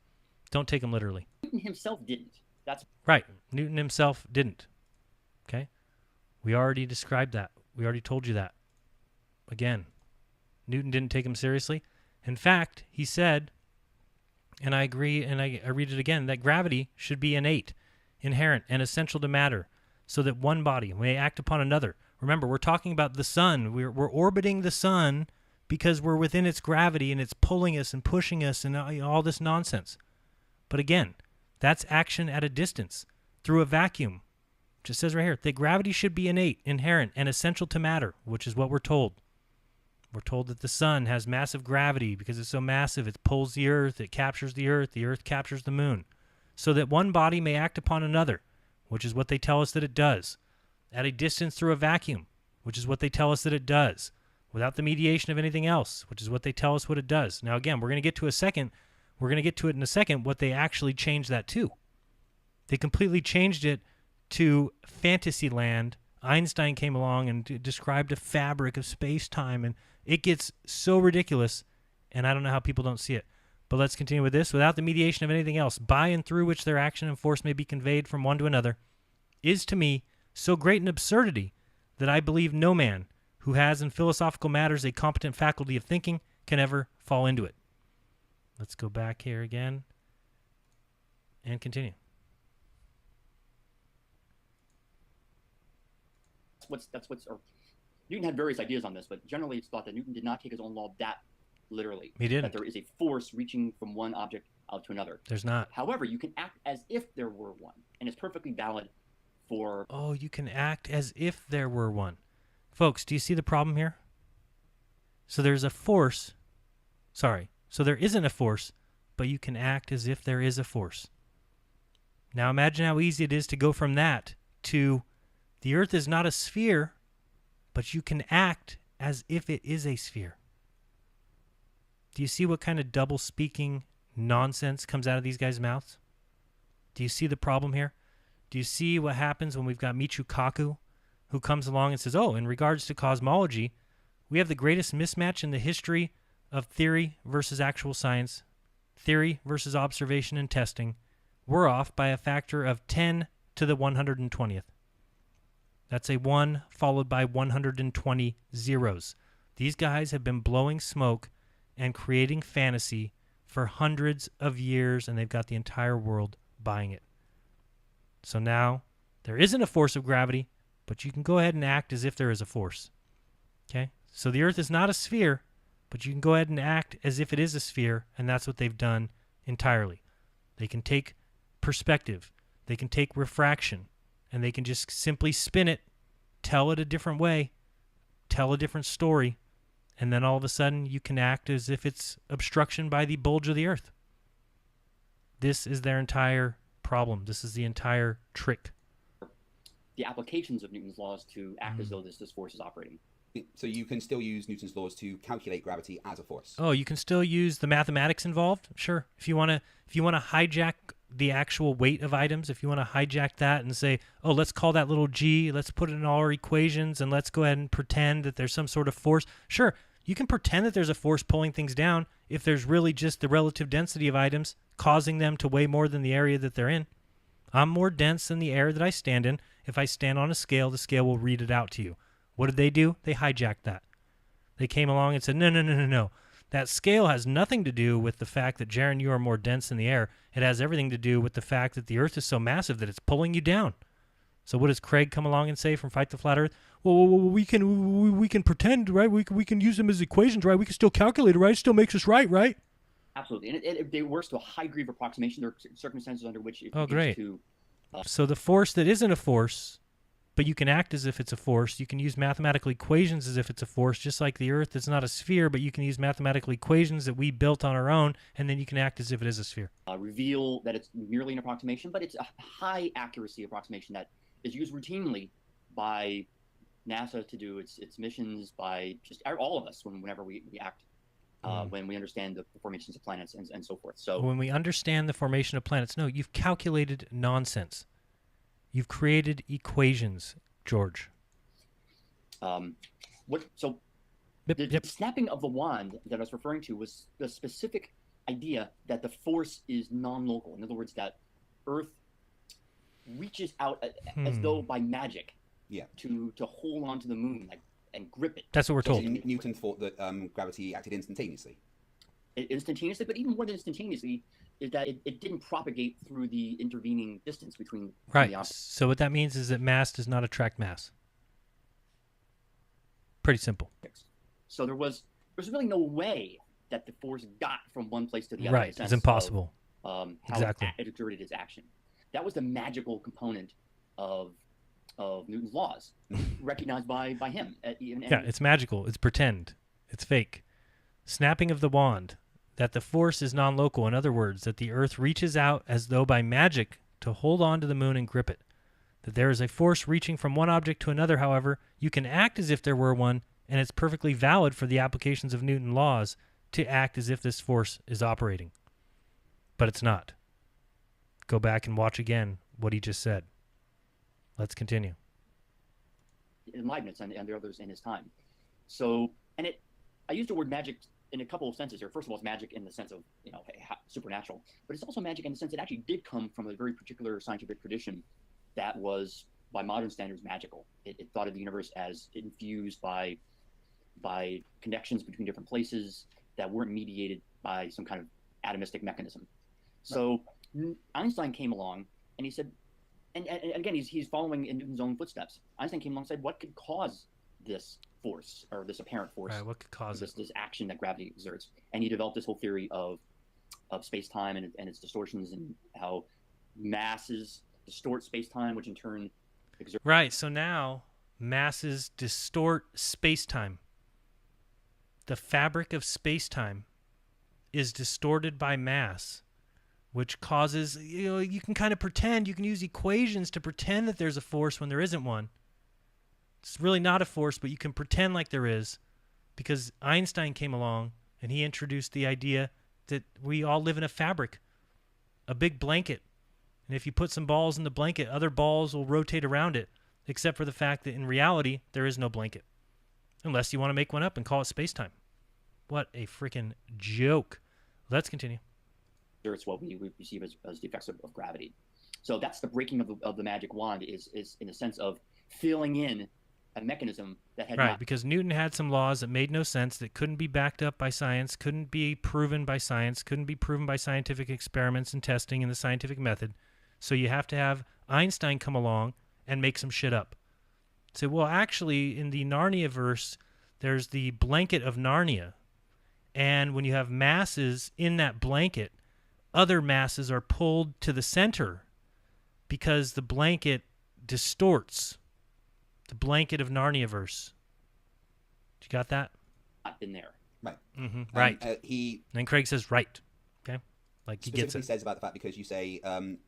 Don't take them literally. Newton himself didn't. That's right. Newton himself didn't. Okay? We already described that. We already told you that. Again, Newton didn't take him seriously. In fact, he said, and I agree, and I read it again, that gravity should be innate, inherent, and essential to matter, so that one body may act upon another. Remember, we're talking about the sun. We're orbiting the sun because we're within its gravity and it's pulling us and pushing us and all this nonsense. But again, that's action at a distance through a vacuum. It just says right here that gravity should be innate, inherent, and essential to matter, which is what we're told. We're told that the sun has massive gravity because it's so massive. It pulls the earth captures the earth captures the moon, so that one body may act upon another, which is what they tell us that it does, at a distance through a vacuum, which is what they tell us that it does, without the mediation of anything else, which is what they tell us what it does. Now, again, we're going to get to it in a second, what they actually changed that to. They completely changed it to fantasy land. Einstein came along and described a fabric of space-time, and it gets so ridiculous, and I don't know how people don't see it. But let's continue with this. Without the mediation of anything else, by and through which their action and force may be conveyed from one to another, is to me so great an absurdity that I believe no man who has in philosophical matters a competent faculty of thinking can ever fall into it. Let's go back here again and continue. or Newton had various ideas on this, but generally it's thought that Newton did not take his own law that literally. He didn't. That there is a force reaching from one object out to another. There's not. However, you can act as if there were one, and it's perfectly valid for... Oh, you can act as if there were one. Folks, do you see the problem here? So there's a force. Sorry. So there isn't a force, but you can act as if there is a force. Now imagine how easy it is to go from that to the Earth is not a sphere, but you can act as if it is a sphere. Do you see what kind of double-speaking nonsense comes out of these guys' mouths? Do you see the problem here? Do you see what happens when we've got Michio Kaku, who comes along and says, oh, in regards to cosmology, we have the greatest mismatch in the history of theory versus actual science, theory versus observation and testing. We're off by a factor of 10 to the 120th. That's a 1 followed by 120 zeros. These guys have been blowing smoke and creating fantasy for hundreds of years, and they've got the entire world buying it. So now, there isn't a force of gravity, but you can go ahead and act as if there is a force. Okay? So the Earth is not a sphere, but you can go ahead and act as if it is a sphere, and that's what they've done entirely. They can take perspective, they can take refraction, and they can just simply spin it, tell it a different way, tell a different story, and then all of a sudden you can act as if it's obstruction by the bulge of the Earth. This is their entire problem. This is the entire trick. The applications of Newton's laws to act as though this force is operating. So you can still use Newton's laws to calculate gravity as a force. Oh, you can still use the mathematics involved? Sure. If you want to hijack the actual weight of items, if you want to hijack that and say, oh, let's call that little g, let's put it in all our equations, and let's go ahead and pretend that there's some sort of force. Sure, you can pretend that there's a force pulling things down if there's really just the relative density of items causing them to weigh more than the area that they're in. I'm more dense than the air that I stand in. If I stand on a scale, the scale will read it out to you. What did they do? They hijacked that. They came along and said, no. That scale has nothing to do with the fact that, Jaron, you are more dense than the air. It has everything to do with the fact that the Earth is so massive that it's pulling you down. So what does Craig come along and say from Fight the Flat Earth? Well, we can pretend, right? We can use them as equations, right? We can still calculate it, right? It still makes us right? Absolutely. And it works to a high degree of approximation. There are circumstances under which it great. to... So the force that isn't a force, but you can act as if it's a force. You can use mathematical equations as if it's a force, just like the Earth is not a sphere, but you can use mathematical equations that we built on our own, and then you can act as if it is a sphere. Reveal that it's merely an approximation, but it's a high accuracy approximation that is used routinely by NASA to do its missions, by just all of us whenever we act, when we understand the formations of planets and so forth. So when we understand the formation of planets, no, you've calculated nonsense. You've created equations, George. The Yep. snapping of the wand that I was referring to was the specific idea that the force is non-local. In other words, that Earth reaches out as though by magic to hold on to the moon and grip it. That's what we're told. Newton thought that gravity acted instantaneously. Instantaneously, but even more than instantaneously, is that it didn't propagate through the intervening distance between right. the objects. So what that means is that mass does not attract mass. Pretty simple. So there was really no way that the force got from one place to the other. Right, it's impossible. How exactly. it exerted its action. That was the magical component of Newton's laws, recognized by him. It's magical. It's pretend. It's fake. Snapping of the wand. That the force is non-local. In other words, that the Earth reaches out as though by magic to hold on to the moon and grip it. That there is a force reaching from one object to another, however, you can act as if there were one, and it's perfectly valid for the applications of Newton's laws to act as if this force is operating. But it's not. Go back and watch again what he just said. Let's continue. In Leibniz and the others in his time. So, I used the word magic in a couple of senses here. First of all, it's magic in the sense of, supernatural, but it's also magic in the sense that it actually did come from a very particular scientific tradition that was, by modern standards, magical. It thought of the universe as infused by connections between different places that weren't mediated by some kind of atomistic mechanism. So Einstein came along and he said, and again, he's following in Newton's own footsteps. Einstein came along and said, what could cause this force, or this apparent force? Right, what could cause this action that gravity exerts? And he developed this whole theory of space-time and its distortions, and how masses distort space-time, which in turn exert. Right, so now masses distort space-time. The fabric of space-time is distorted by mass, which causes, you can kind of pretend, you can use equations to pretend that there's a force when there isn't one. It's really not a force, but you can pretend like there is, because Einstein came along and he introduced the idea that we all live in a fabric, a big blanket. And if you put some balls in the blanket, other balls will rotate around it, except for the fact that in reality, there is no blanket. Unless you want to make one up and call it space-time. What a freaking joke. Let's continue. It's what we perceive as the effects of gravity. So that's the breaking of the magic wand, is in the sense of filling in a mechanism that had right, because Newton had some laws that made no sense, that couldn't be backed up by science, couldn't be proven by science, couldn't be proven by scientific experiments and testing in the scientific method. So you have to have Einstein come along and make some shit up. So, well, actually, in the Narnia verse, there's the blanket of Narnia. And when you have masses in that blanket, other masses are pulled to the center because the blanket distorts. The blanket of Narnia verse. You got that? Not been there. Right. Mm-hmm. Right. And Craig says right. Okay. Like he gets it. Says about the fact, because you say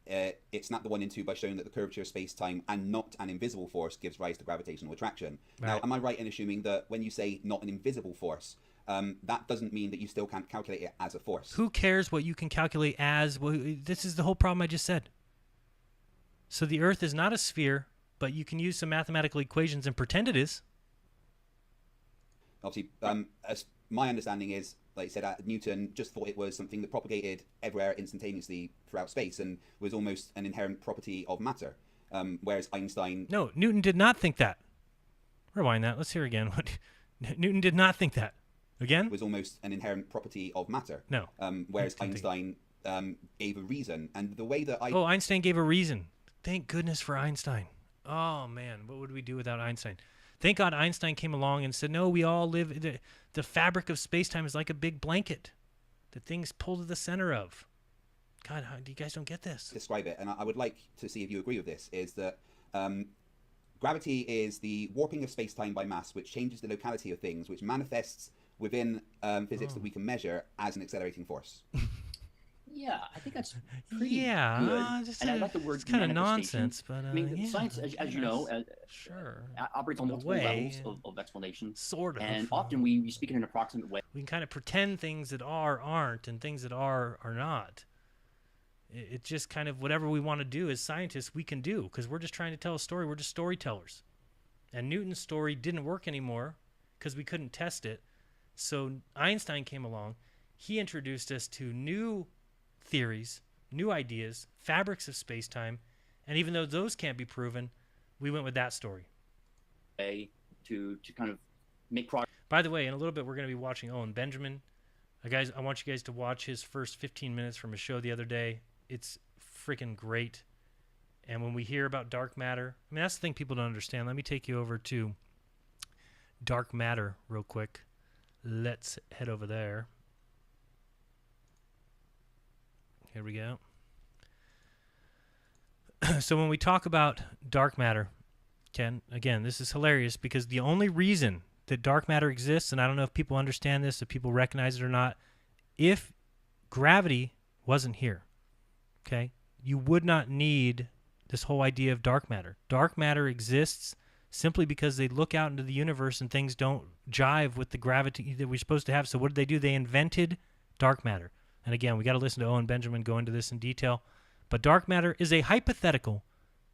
it snapped the one in two by showing that the curvature of space-time and not an invisible force gives rise to gravitational attraction. Right. Now, am I right in assuming that when you say not an invisible force, that doesn't mean that you still can't calculate it as a force? Who cares what you can calculate as? Well, this is the whole problem I just said. So the Earth is not a sphere, but you can use some mathematical equations and pretend it is. Obviously, as my understanding is, like I said, Newton just thought it was something that propagated everywhere instantaneously throughout space and was almost an inherent property of matter, whereas Einstein... No, Newton did not think that. Rewind that. Let's hear again. Newton did not think that. Again? Was almost an inherent property of matter. No. Whereas Einstein gave a reason, and the way that Oh, Einstein gave a reason. Thank goodness for Einstein. Oh, man, what would we do without Einstein? Thank God Einstein came along and said, no, we all live... The fabric of space-time is like a big blanket that things pull to the center of. God, you guys don't get this. Describe it, and I would like to see if you agree with this, is that gravity is the warping of space-time by mass, which changes the locality of things, which manifests within physics that we can measure as an accelerating force. Yeah, I think that's pretty good. And I like the word it's kind of nonsense, but I mean, science, as you know, sure, operates on multiple levels of explanation. Sort of. And often we speak in an approximate way. We can kind of pretend things that aren't, and things that are not. It's just kind of whatever we want to do as scientists, we can do, because we're just trying to tell a story. We're just storytellers. And Newton's story didn't work anymore because we couldn't test it. So Einstein came along. He introduced us to new theories, new ideas, fabrics of space-time, and even though those can't be proven, we went with that story. To kind of make progress. By the way, in a little bit, we're going to be watching Owen Benjamin. Guys, I want you guys to watch his first 15 minutes from a show the other day. It's freaking great. And when we hear about dark matter, I mean, that's the thing people don't understand. Let me take you over to dark matter real quick. Let's head over there. Here we go. So when we talk about dark matter, Ken, again, this is hilarious because the only reason that dark matter exists, and I don't know if people understand this, if people recognize it or not, if gravity wasn't here, okay, you would not need this whole idea of dark matter. Dark matter exists simply because they look out into the universe and things don't jive with the gravity that we're supposed to have. So what did they do? They invented dark matter. And again, we got to listen to Owen Benjamin go into this in detail. But dark matter is a hypothetical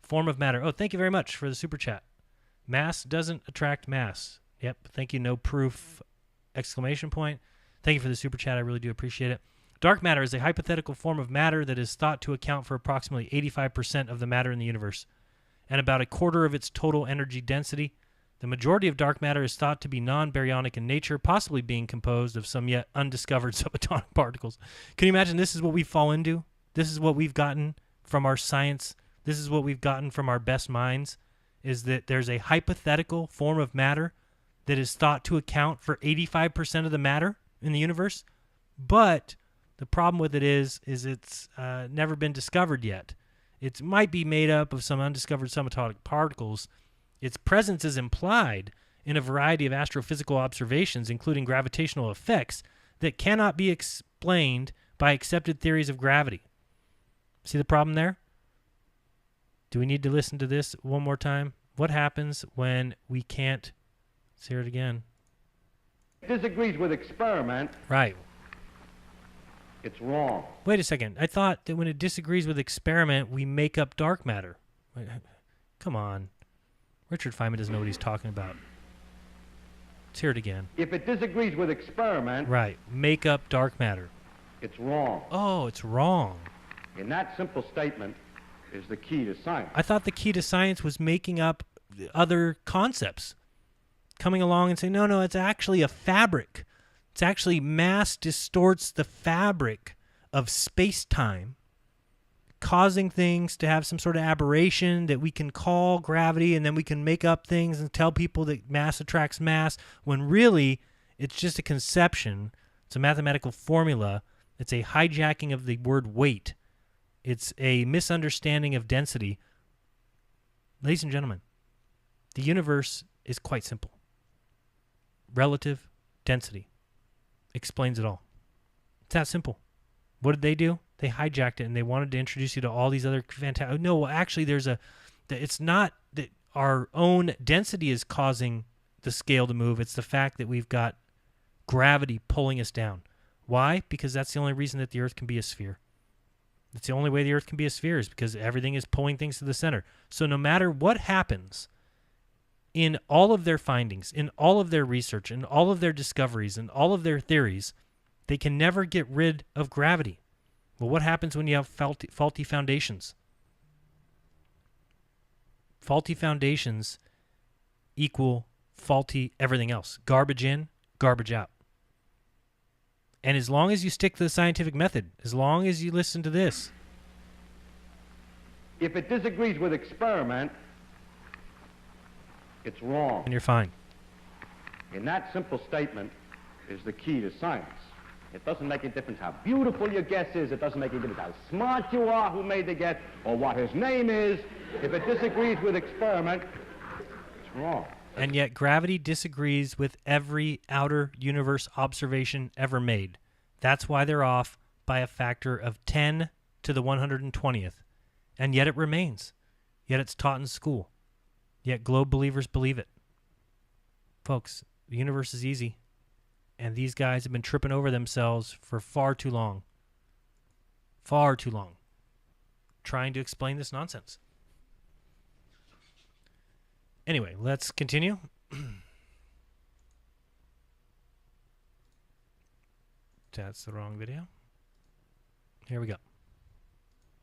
form of matter. Oh, thank you very much for the super chat. Mass doesn't attract mass. Yep, thank you, no proof, exclamation point. Thank you for the super chat. I really do appreciate it. Dark matter is a hypothetical form of matter that is thought to account for approximately 85% of the matter in the universe and about a quarter of its total energy density. The majority of dark matter is thought to be non-baryonic in nature, possibly being composed of some yet undiscovered subatomic particles. Can you imagine this is what we fall into? This is what we've gotten from our science This is what we've gotten from our best minds, is that there's a hypothetical form of matter that is thought to account for 85% of the matter in the universe. But the problem with it is it's never been discovered yet. It might be made up of some undiscovered subatomic particles. Its presence is implied in a variety of astrophysical observations, including gravitational effects, that cannot be explained by accepted theories of gravity. See the problem there? Do we need to listen to this one more time? What happens when we can't... Let's hear it again. Disagrees with experiment, Right. it's wrong. Wait a second. I thought that when it disagrees with experiment, we make up dark matter. Come on. Richard Feynman doesn't know what he's talking about. Let's hear it again. If it disagrees with experiment, Right. Make up dark matter. it's wrong. Oh, it's wrong. In that simple statement is the key to science. I thought the key to science was making up other concepts. Coming along and saying, no, it's actually a fabric. It's actually mass distorts the fabric of space-time, causing things to have some sort of aberration that we can call gravity, and then we can make up things and tell people that mass attracts mass, when really it's just a conception. It's a mathematical formula. It's a hijacking of the word weight. It's a misunderstanding of density. Ladies and gentlemen, the universe is quite simple. Relative density explains it all. It's that simple. What did they do? They hijacked it, and they wanted to introduce you to all these other fantastic... No, actually, it's not that our own density is causing the scale to move. It's the fact that we've got gravity pulling us down. Why? Because that's the only reason that the Earth can be a sphere. It's the only way the Earth can be a sphere, is because everything is pulling things to the center. So no matter what happens in all of their findings, in all of their research, in all of their discoveries, in all of their theories, they can never get rid of gravity. Well, what happens when you have faulty foundations? Faulty foundations equal faulty everything else. Garbage in, garbage out. And as long as you stick to the scientific method, as long as you listen to this... If it disagrees with experiment, it's wrong. And you're fine. In that simple statement is the key to science. It doesn't make a difference how beautiful your guess is. It doesn't make a difference how smart you are, who made the guess, or what his name is. If it disagrees with experiment, it's wrong. And yet gravity disagrees with every outer universe observation ever made. That's why they're off by a factor of 10 to the 120th. And yet it remains. Yet it's taught in school. Yet globe believers believe it. Folks, the universe is easy. And these guys have been tripping over themselves for far too long. Far too long. Trying to explain this nonsense. Anyway, let's continue. That's the wrong video. Here we go.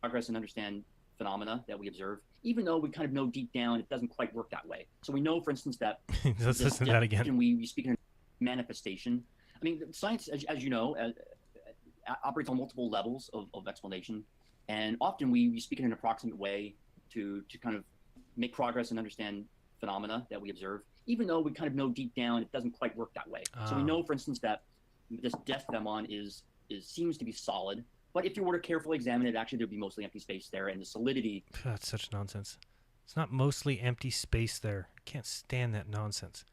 Progress and understand phenomena that we observe, even though we kind of know deep down it doesn't quite work that way. So we know, for instance, that Let's listen to that again. We speak in manifestation. I mean, science, as you know, operates on multiple levels of explanation, and often we speak in an approximate way to kind of make progress and understand phenomena that we observe, even though we kind of know deep down it doesn't quite work that way. So we know, for instance, that this death phenomena seems to be solid, but if you were to carefully examine it, actually there'd be mostly empty space there, and the solidity... That's such nonsense. It's not mostly empty space there. I can't stand that nonsense.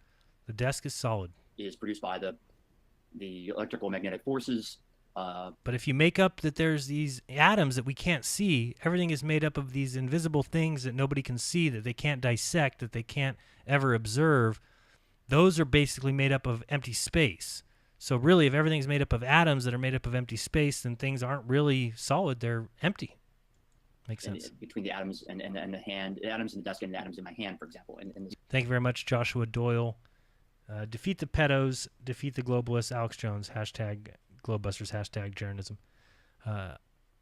The desk is solid. ...is produced by the electrical magnetic forces. But if you make up that there's these atoms that we can't see, everything is made up of these invisible things that nobody can see, that they can't dissect, that they can't ever observe, those are basically made up of empty space. So really, if everything's made up of atoms that are made up of empty space, then things aren't really solid, they're empty. Makes sense. Between the atoms and the hand, the atoms in the desk and the atoms in my hand, for example. Thank you very much, Joshua Doyle. Defeat the pedos, defeat the globalists, Alex Jones, hashtag Globebusters, hashtag Jeranism.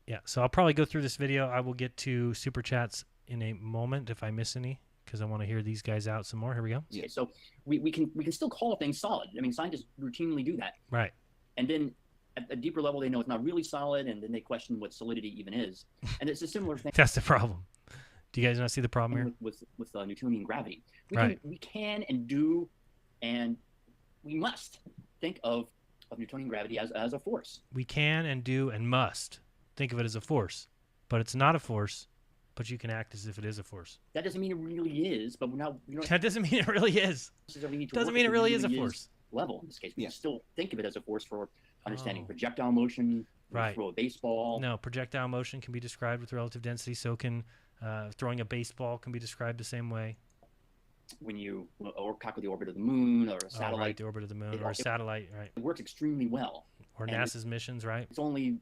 Yeah, so I'll probably go through this video. I will get to Super Chats in a moment if I miss any, because I want to hear these guys out some more. Here we go. Yeah, so we can still call things solid. I mean, scientists routinely do that. Right. And then at a deeper level, they know it's not really solid, and then they question what solidity even is. And it's a similar thing. That's the problem. Do you guys not see the problem here? With Newtonian gravity. Right. We can and do, and we must think of Newtonian gravity as a force. We can and do and must think of it as a force, but it's not a force, but you can act as if it is a force. That doesn't mean it really is, but we're not. That doesn't mean it really is. Doesn't mean it really is a force. Level in this case, we still think of it as a force for understanding projectile motion. Right. Throw a baseball. No, projectile motion can be described with relative density. So can throwing a baseball can be described the same way. When you or calculate the orbit of the moon or a satellite. Right, the orbit of the moon or a satellite, right. It works extremely well. Or NASA's missions, right? It's only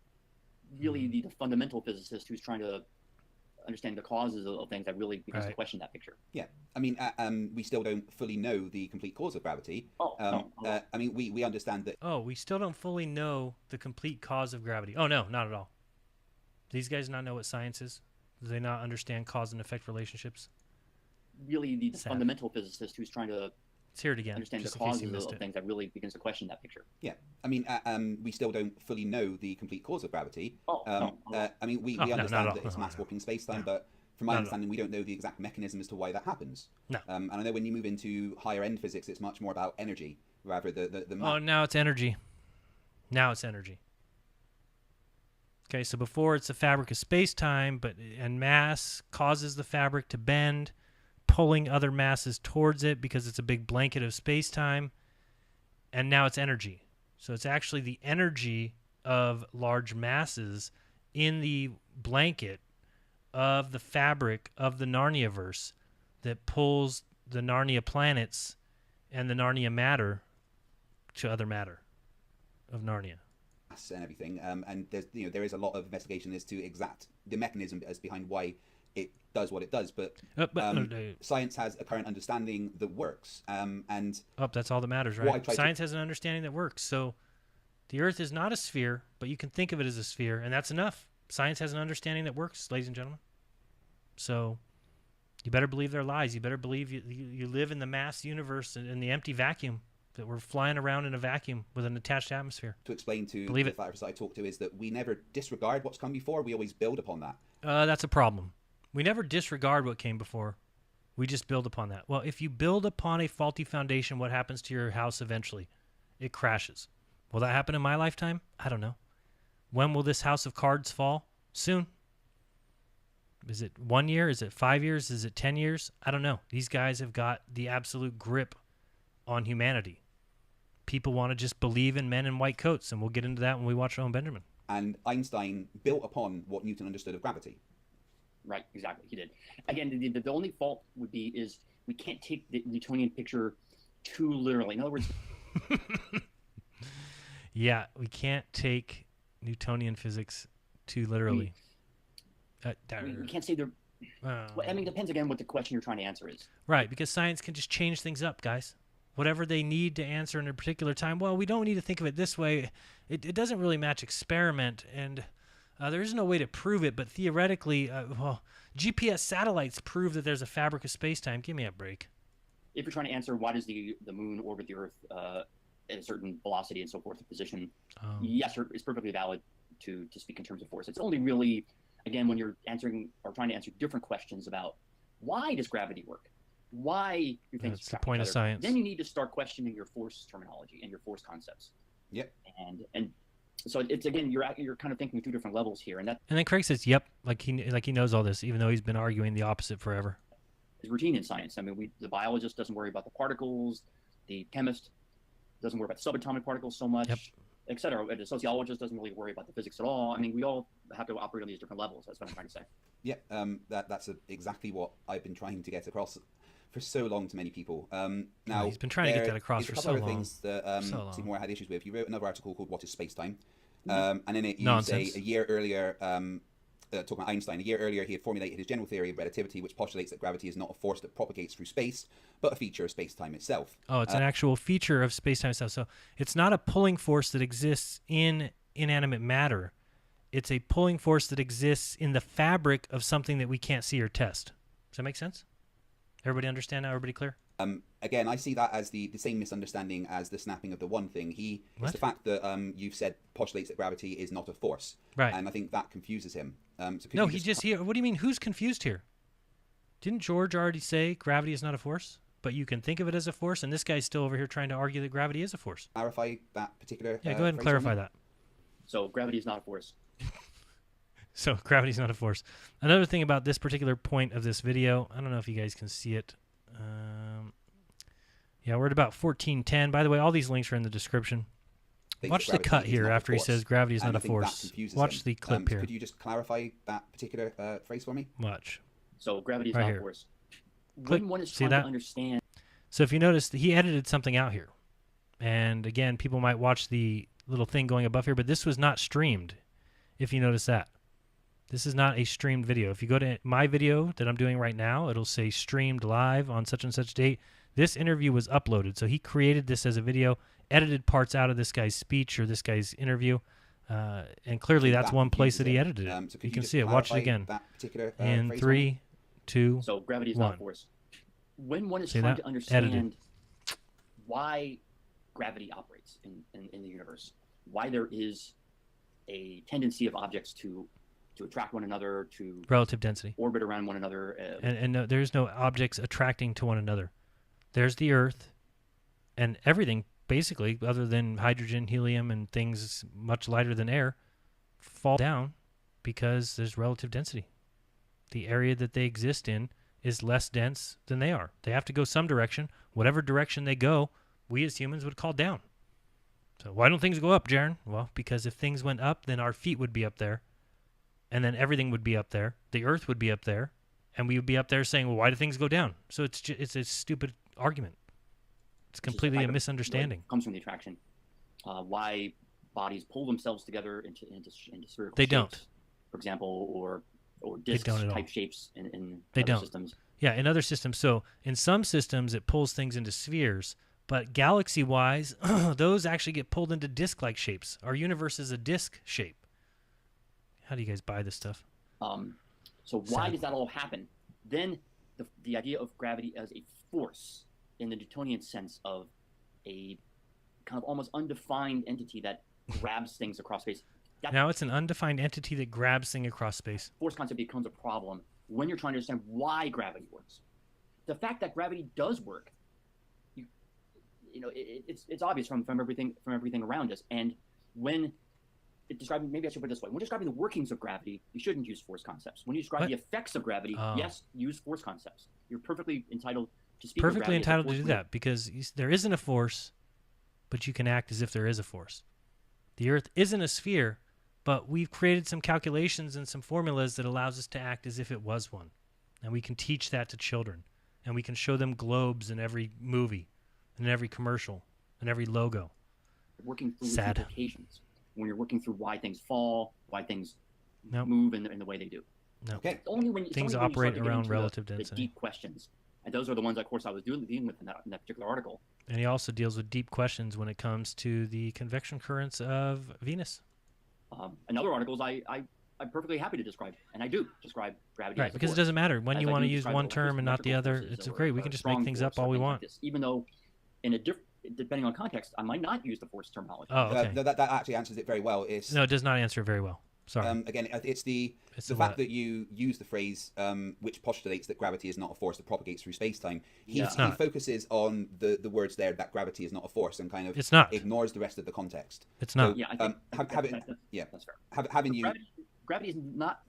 really the fundamental physicist who's trying to understand the causes of things that really begins to question that picture. Yeah, I mean, we still don't fully know the complete cause of gravity. I mean, we understand that. Oh, we still don't fully know the complete cause of gravity. Oh, no, not at all. Do these guys not know what science is? Do they not understand cause and effect relationships? Really, the fundamental physicist who's trying to let's hear it again. Understand the causes of things that really begins to question that picture. Yeah, I mean, we still don't fully know the complete cause of gravity. I mean, we understand that it's mass warping space-time, but from my understanding, we don't know the exact mechanism as to why that happens. No. And I know when you move into higher-end physics, it's much more about energy rather the Oh, now it's energy. Now it's energy. Okay, so before it's the fabric of space-time, and mass causes the fabric to bend, pulling other masses towards it because it's a big blanket of space-time, and now it's energy. So it's actually the energy of large masses in the blanket of the fabric of the Narniaverse that pulls the Narnia planets and the Narnia matter to other matter of Narnia. And everything, and there's there is a lot of investigation as to exact the mechanism as behind why it does what it does, but science has a current understanding that works, and that's all that matters, right? Science has an understanding that works. So the Earth is not a sphere, but you can think of it as a sphere, and that's enough. Science has an understanding that works, ladies and gentlemen. So you better believe their lies. You better believe you live in the mass universe in the empty vacuum, that we're flying around in a vacuum with an attached atmosphere. To explain to the flat earthers I talk to is that we never disregard what's come before. We always build upon that. That's a problem. We never disregard what came before. We just build upon that. Well, if you build upon a faulty foundation, what happens to your house eventually? It crashes. Will that happen in my lifetime? I don't know. When will this house of cards fall? Soon. Is it 1 year? Is it 5 years? Is it 10 years? I don't know. These guys have got the absolute grip on humanity. People want to just believe in men in white coats, and we'll get into that when we watch Owen Benjamin. And Einstein built upon what Newton understood of gravity. Right, exactly. He did. Again, the only fault would be is we can't take the Newtonian picture too literally. In other words, yeah, we can't take Newtonian physics too literally. We can't say they're. Well, I mean, it depends again what the question you're trying to answer is. Right, because science can just change things up, guys. Whatever they need to answer in a particular time. Well, we don't need to think of it this way. It doesn't really match experiment, and there is no way to prove it. But theoretically, GPS satellites prove that there's a fabric of space-time. Give me a break. If you're trying to answer why does the moon orbit the Earth at a certain velocity and so forth, the position, yes, it's perfectly valid to speak in terms of force. It's only really, again, when you're answering or trying to answer different questions about why does gravity work? Why do things That's the point of science. Then you need to start questioning your force terminology and your force concepts. Yep. And so it's again you're kind of thinking through different levels here, and then Craig says, "Yep," like he knows all this, even though he's been arguing the opposite forever. It's routine in science. I mean, the biologist doesn't worry about the particles, the chemist doesn't worry about subatomic particles so much, et cetera. The sociologist doesn't really worry about the physics at all. I mean, we all have to operate on these different levels. That's what I'm trying to say. Yeah, that's exactly what I've been trying to get across for so long to many people. Now he's been trying to get that across for so long. A couple of things that Seymour had issues with. You wrote another article called "What is Space-Time," and in it you say a year earlier, talking about Einstein, a year earlier he had formulated his general theory of relativity, which postulates that gravity is not a force that propagates through space, but a feature of space-time itself. Oh, it's an actual feature of space-time itself. So it's not a pulling force that exists in inanimate matter. It's a pulling force that exists in the fabric of something that we can't see or test. Does that make sense? Everybody understand now? Everybody clear? Again, I see that as the same misunderstanding as the snapping of the one thing. It's the fact that you've said postulates that gravity is not a force. Right. And I think that confuses him. No, what do you mean? Who's confused here? Didn't George already say gravity is not a force, but you can think of it as a force? And this guy's still over here trying to argue that gravity is a force. Clarify that particular. Yeah, go ahead and clarify that. So gravity is not a force. So gravity's not a force. Another thing about this particular point of this video, I don't know if you guys can see it. Yeah, we're at about 14:10. By the way, all these links are in the description. Watch the cut here after he says gravity is not a force. Watch the clip here. Could you just clarify that particular phrase for me? Watch. So gravity is Right not here. a force. Click. When one is See trying that? to understand. So if you notice, he edited something out here. And again, people might watch the little thing going above here, but this was not streamed, if you notice that. This is not a streamed video. If you go to my video that I'm doing right now, it'll say streamed live on such and such date. This interview was uploaded. So he created this as a video, edited parts out of this guy's speech or this guy's interview. And clearly that's one place that he edited it. So you can see it. Watch it again. In 3, 2, So gravity is 1. not a force. When one is See trying that? to understand Edited. why gravity operates in the universe, why there is a tendency of objects to attract one another, to Relative density. orbit around one another. And no, there's no objects attracting to one another. There's the Earth and everything, basically, other than hydrogen, helium, and things much lighter than air, fall down because there's relative density. The area that they exist in is less dense than they are. They have to go some direction. Whatever direction they go, we as humans would call down. So why don't things go up, Jaron? Well, because if things went up, then our feet would be up there, and then everything would be up there. The Earth would be up there, and we would be up there saying, well, why do things go down? So it's a stupid argument. It's completely a misunderstanding. Comes from the attraction. Why bodies pull themselves together into spherical They shapes, don't. for example, or disc don't at all. type shapes in They other don't. systems. Yeah, in other systems. So in some systems, it pulls things into spheres. But galaxy-wise, those actually get pulled into disc-like shapes. Our universe is a disc shape. How do you guys buy this stuff? So why Sad. does that all happen? Then the idea of gravity as a force in the Newtonian sense of a kind of almost undefined entity that grabs things across space. That Now it's an undefined entity that grabs things across space. force concept becomes a problem when you're trying to understand why gravity works. The fact that gravity does work, it's obvious from everything around us. And when describing, maybe I should put it this way: when describing the workings of gravity, you shouldn't use force concepts. When you describe What? the effects of gravity, Oh. yes, use force concepts. You're perfectly entitled to speak. of Perfectly gravity as a entitled to force do field. that because there isn't a force, but you can act as if there is a force. The Earth isn't a sphere, but we've created some calculations and some formulas that allows us to act as if it was one. And we can teach that to children. And we can show them globes in every movie, and in every commercial, and every logo. Working through Sad. implications. When you're working through why things fall, why things Nope. move in the way they do. No. Okay. It's only when Things it's only when you start operate to get around into relative the density. deep questions, and those are the ones, of course, I was dealing with in that particular article. And he also deals with deep questions when it comes to the convection currents of Venus. In other articles, I'm perfectly happy to describe, and I do describe gravity. Right, as a because it force. doesn't matter. When As you I want to do use describe one term and not the electrical other, forces it's or- great. We or can just strong make things up force all or we things like want. this. Even though, depending on context, I might not use the force terminology. Oh, okay. That actually answers it very well. It's No, it does not answer very well. Sorry. again, it's the It's the a fact what? that you use the phrase which postulates that gravity is not a force that propagates through space-time. Yeah. It's He not. focuses on the words there that gravity is not a force and kind of It's not. ignores the rest of the context. It's not. Yeah, I think yeah. that's fair. Having you Gravity is not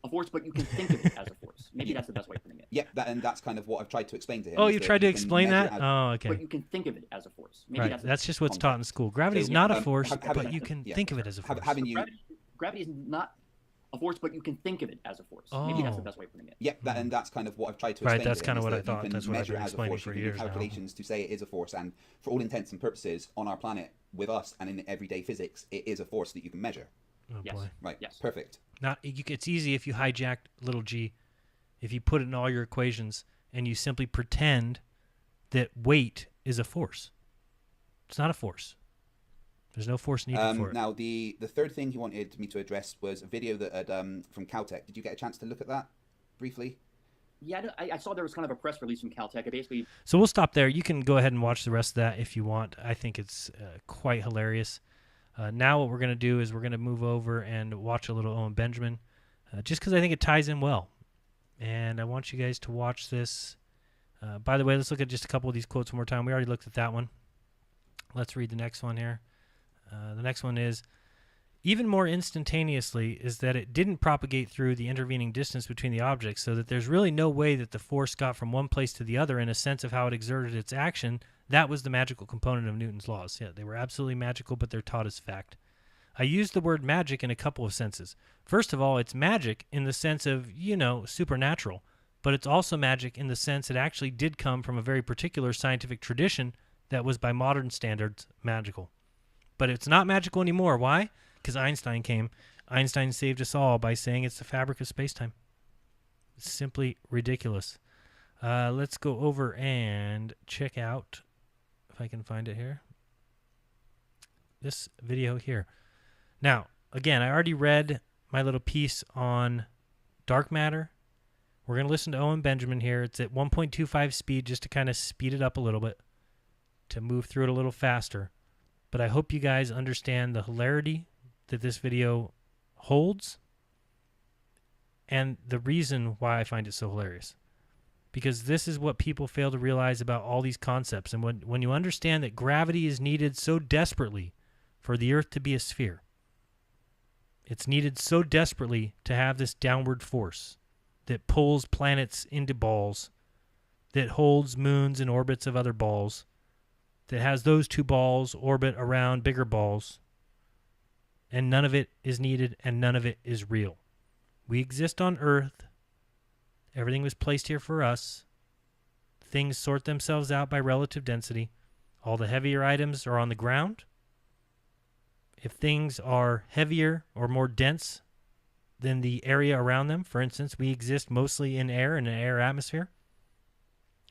a force, but you can think of it as a force. Maybe that's the best way of putting it. yeah, and that's kind of what I've tried to explain to him. Oh, is you that tried to can explain measure that? it as- Oh, okay. But you can think of it as a force. Maybe Right. That's just what's taught in school. Gravity is So, not a um, force, have- but you can yeah. think of it as a force. having you Gravity is not a force, but you can think of it as a force. Maybe that's the Oh. best way of putting it. yeah, and that's kind of what I've tried to Right, explain. that's to him, kind of is what I that you thought. can That's what I've measure been it as a explaining force. for You can years do now. calculations to say it is a force, and for all intents and purposes, on our planet, with us and in everyday physics, it is a force that you can measure. Oh, Yes. boy. Right. Yes. Perfect. It's easy if you hijack little g, if you put it in all your equations and you simply pretend that weight is a force. It's not a force. There's no force needed for it. Now, the third thing he wanted me to address was a video that had, from Caltech. Did you get a chance to look at that briefly? Yeah, I saw there was kind of a press release from Caltech. It basically, So we'll stop there. You can go ahead and watch the rest of that if you want. I think it's quite hilarious. Now what we're going to do is we're going to move over and watch a little Owen Benjamin, just because I think it ties in well. And I want you guys to watch this. By the way, let's look at just a couple of these quotes one more time. We already looked at that one. Let's read the next one here. The next one is, even more instantaneously is that it didn't propagate through the intervening distance between the objects, so that there's really no way that the force got from one place to the other in a sense of how it exerted its action. That was the magical component of Newton's laws. Yeah, they were absolutely magical, but they're taught as fact. I use the word magic in a couple of senses. First of all, it's magic in the sense of, supernatural, but it's also magic in the sense it actually did come from a very particular scientific tradition that was by modern standards magical. But it's not magical anymore. Why? Because Einstein came. Einstein saved us all by saying it's the fabric of space-time. It's simply ridiculous. Let's go over and check out, if I can find it here, this video here. Now, again, I already read my little piece on dark matter. We're going to listen to Owen Benjamin here. It's at 1.25 speed just to kind of speed it up a little bit, to move through it a little faster. But I hope you guys understand the hilarity that this video holds and the reason why I find it so hilarious. Because this is what people fail to realize about all these concepts. And when you understand that gravity is needed so desperately for the Earth to be a sphere, it's needed so desperately to have this downward force that pulls planets into balls, that holds moons in orbits of other balls, that has those two balls orbit around bigger balls, and none of it is needed and none of it is real. We exist on Earth. Everything was placed here for us. Things sort themselves out by relative density. All the heavier items are on the ground. If things are heavier or more dense than the area around them, for instance, we exist mostly in air, in an air atmosphere.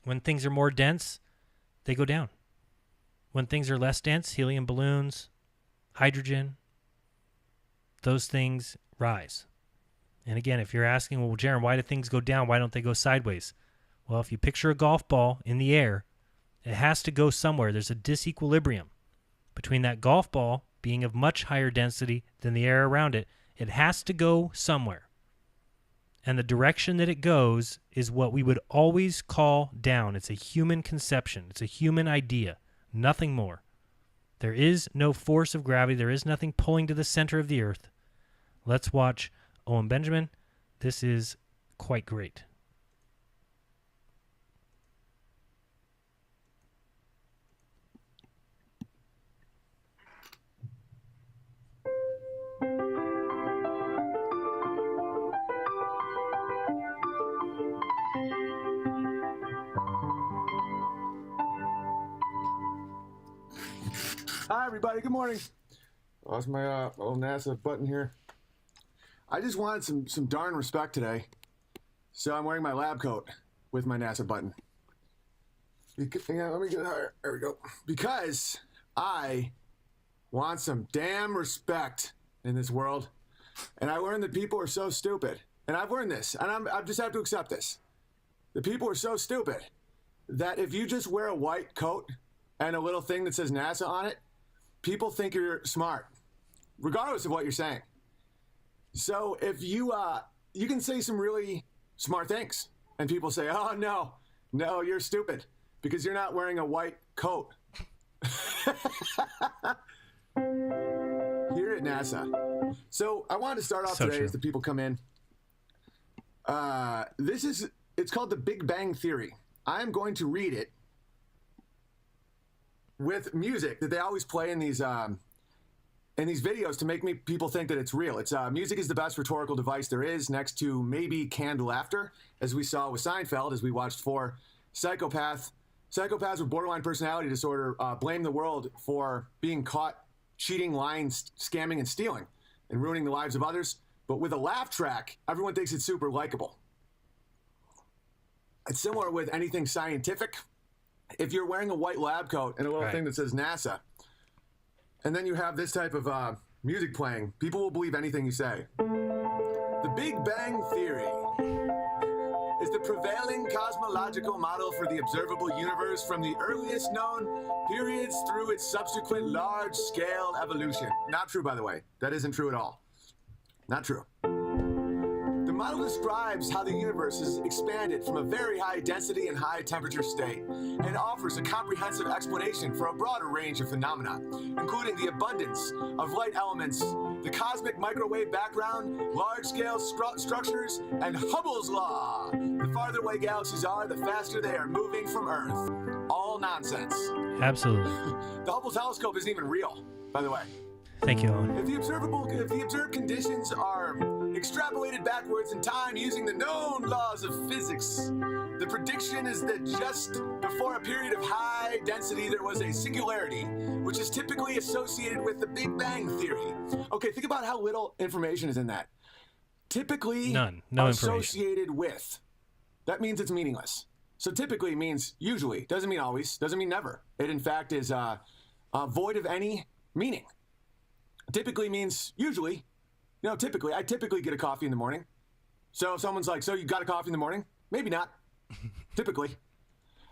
When things are more dense, they go down. When things are less dense, helium balloons, hydrogen, those things rise. And again, if you're asking, well, Jaron, why do things go down? Why don't they go sideways? Well, if you picture a golf ball in the air, it has to go somewhere. There's a disequilibrium between that golf ball being of much higher density than the air around it. It has to go somewhere. And the direction that it goes is what we would always call down. It's a human conception. It's a human idea. Nothing more. There is no force of gravity. There is nothing pulling to the center of the Earth. Let's watch Owen Benjamin. This is quite great. Hi, everybody. Good morning. Lost my old NASA button here. I just wanted some darn respect today, so I'm wearing my lab coat with my NASA button. Hang on, let me get it higher. There we go. Because I want some damn respect in this world, and I learned that people are so stupid. And I've learned this, and I just have to accept this. The people are so stupid that if you just wear a white coat and a little thing that says NASA on it, people think you're smart, regardless of what you're saying. So if you can say some really smart things, and people say, oh, no, you're stupid, because you're not wearing a white coat. Here at NASA. So I wanted to start off today as the people come in. It's called the Big Bang Theory. I'm going to read it with music that they always play in these videos to make people think that it's real. It's music is the best rhetorical device there is, next to maybe canned laughter, as we saw with Seinfeld, as we watched 4 psychopaths with borderline personality disorder blame the world for being caught cheating, lying, scamming, and stealing, and ruining the lives of others. But with a laugh track, everyone thinks it's super likable. It's similar with anything scientific. If you're wearing a white lab coat and a little thing that says NASA, and then you have this type of music playing, people will believe anything you say. The Big Bang Theory is the prevailing cosmological model for the observable universe from the earliest known periods through its subsequent large-scale evolution. Not true, by the way. That isn't true at all. Not true. The model describes how the universe has expanded from a very high density and high temperature state, and offers a comprehensive explanation for a broader range of phenomena, including the abundance of light elements, the cosmic microwave background, large-scale structures, and Hubble's law. The farther away galaxies are, the faster they are moving from Earth. All nonsense. Absolutely. The Hubble telescope isn't even real, by the way. Thank you, Owen. If the observed conditions are extrapolated backwards in time using the known laws of physics, the prediction is that just before a period of high density there was a singularity, which is typically associated with the Big Bang Theory. Okay, think about how little information is in that. Typically no associated with. That means it's meaningless. So typically means usually, doesn't mean always, doesn't mean never. It in fact is void of any meaning. Typically means usually. I typically get a coffee in the morning. So if someone's like, so you got a coffee in the morning? Maybe not. Typically.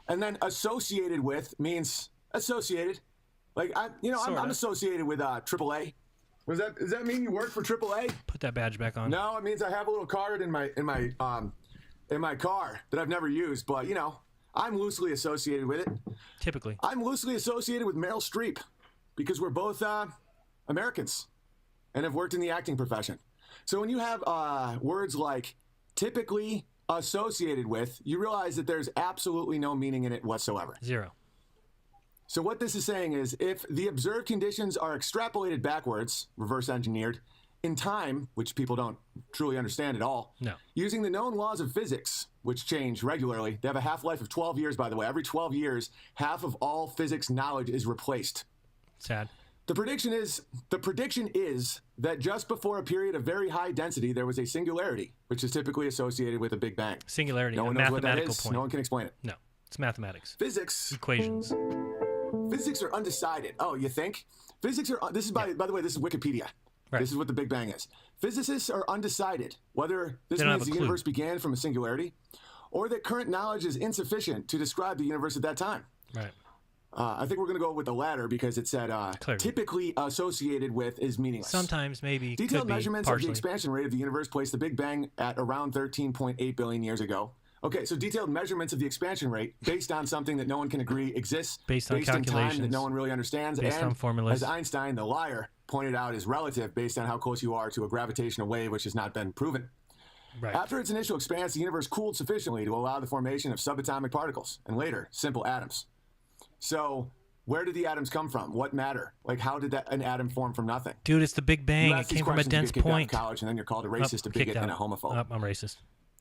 And then associated with means associated. Like, I'm associated with AAA. Does that mean you work for AAA? Put that badge back on. No, it means I have a little card in my car that I've never used, but I'm loosely associated with it. Typically. I'm loosely associated with Meryl Streep because we're both Americans and have worked in the acting profession. So when you have words like typically associated with, you realize that there's absolutely no meaning in it whatsoever. Zero. So what this is saying is if the observed conditions are extrapolated backwards, reverse engineered, in time, which people don't truly understand at all, using the known laws of physics, which change regularly. They have a half-life of 12 years, by the way. Every 12 years, half of all physics knowledge is replaced. Sad. The prediction is that just before a period of very high density, there was a singularity, which is typically associated with a Big Bang. Singularity, no one a knows what that mathematical is. point. No one can explain it. No, it's mathematics. Physics. Equations. Physics are undecided. Oh, you think? Physics are. This is by the way. This is Wikipedia. Right. This is what the Big Bang is. Physicists are undecided whether this means the universe began from a singularity, or that current knowledge is insufficient to describe the universe at that time. Right. I think we're going to go with the latter because it said typically associated with is meaningless. Sometimes, maybe. Detailed measurements of the expansion rate of the universe place the Big Bang at around 13.8 billion years ago. Okay, so detailed measurements of the expansion rate based on something that no one can agree exists, based on in calculations time that no one really understands, based and on formulas. as Einstein, the liar, pointed out, is relative based on how close you are to a gravitational wave, which has not been proven. Right. After its initial expanse, the universe cooled sufficiently to allow the formation of subatomic particles, and later, simple atoms. So, where did the atoms come from? What matter? Like, how did an atom form from nothing? Dude, it's the Big Bang. It came from a dense point. In college, and then you're called a racist, a bigot, and a homophobe. I'm racist.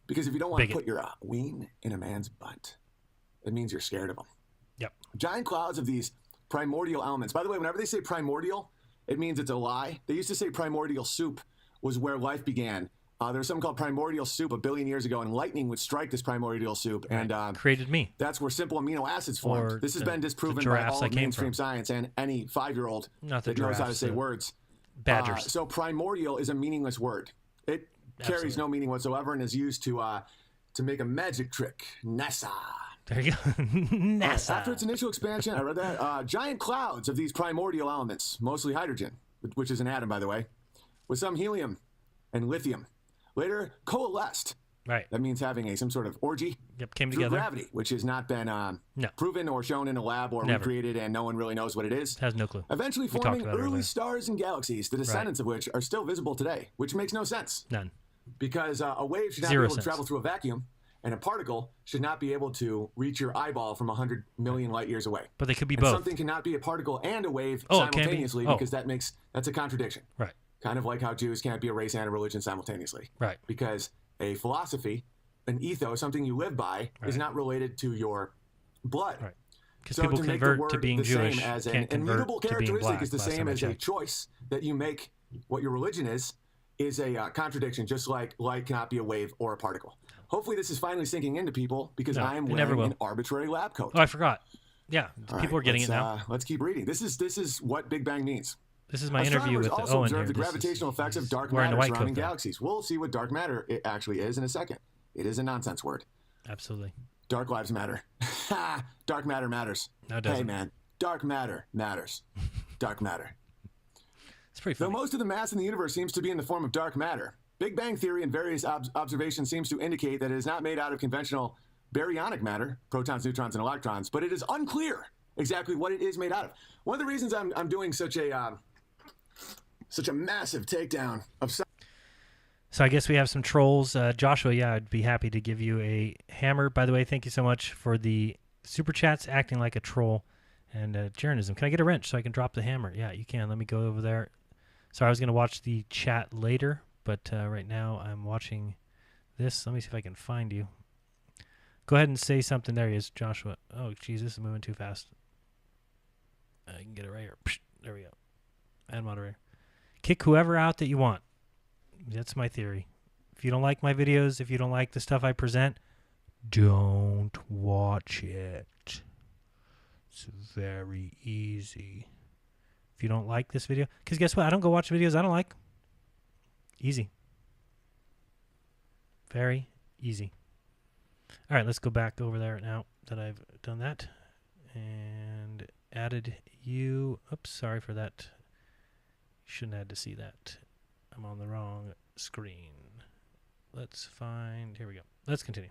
Because if you don't want to put your ween in a man's butt, it means you're scared of him. Yep. Giant clouds of these primordial elements. By the way, whenever they say primordial, it means it's a lie. They used to say primordial soup was where life began. There was something called primordial soup 1 billion years ago, and lightning would strike this primordial soup. Right. And created me. That's where simple amino acids formed. This has been disproven by all of mainstream science and any 5-year-old that knows how to say words. Badgers. So primordial is a meaningless word. It carries no meaning whatsoever and is used to make a magic trick. NASA. There you go. NASA. After its initial expansion, I read that, giant clouds of these primordial elements, mostly hydrogen, which is an atom, by the way, with some helium and lithium, later coalesced. Right. That means having some sort of orgy. Yep, came through together. Gravity, which has not been proven or shown in a lab or recreated, and no one really knows what it is. Has no clue. Eventually forming early stars and galaxies, the descendants of which are still visible today, which makes no sense. None. Because a wave should not be able to travel through a vacuum, and a particle should not be able to reach your eyeball from 100 million light years away. But they could be and both. Something cannot be a particle and a wave simultaneously because that's a contradiction. Right. Kind of like how Jews can't be a race and a religion simultaneously. Right. Because a philosophy, an ethos, something you live by, is not related to your blood. Right. Because people convert to being Jewish, as can't an immutable convert to being characteristic black. is the same as a choice that you make. What your religion is a contradiction, just like light cannot be a wave or a particle. Hopefully this is finally sinking into people because I am wearing an arbitrary lab coat. Oh, I forgot. Yeah, people are getting it now. Let's keep reading. This is what Big Bang means. This is my interview with also Owen observe here. the gravitational effects of dark matter surrounding galaxies. We'll see what dark matter it actually is in a second. It is a nonsense word. Absolutely. Dark lives matter. Dark matter matters. No, it doesn't. Hey, man. Dark matter matters. Dark matter. It's pretty funny. Though most of the mass in the universe seems to be in the form of dark matter, Big Bang theory and various observations seems to indicate that it is not made out of conventional baryonic matter, protons, neutrons, and electrons, but it is unclear exactly what it is made out of. One of the reasons I'm doing such a massive takedown of science. So I guess we have some trolls. Joshua, yeah, I'd be happy to give you a hammer. By the way, thank you so much for the super chats, acting like a troll. And Jeranism, can I get a wrench so I can drop the hammer? Yeah, you can. Let me go over there. Sorry, I was going to watch the chat later, but right now I'm watching this. Let me see if I can find you. Go ahead and say something. There he is, Joshua. Oh, geez, this is moving too fast. I can get it right here. Psh, there we go. Add moderator. Kick whoever out that you want. That's my theory. If you don't like my videos, if you don't like the stuff I present, don't watch it. It's very easy. If you don't like this video, because guess what? I don't go watch videos I don't like. Easy. Very easy. All right, let's go back over there now that I've done that. And added you. Oops, sorry for that. Shouldn't have had to see that. I'm on the wrong screen. Let's find, here we go. Let's continue.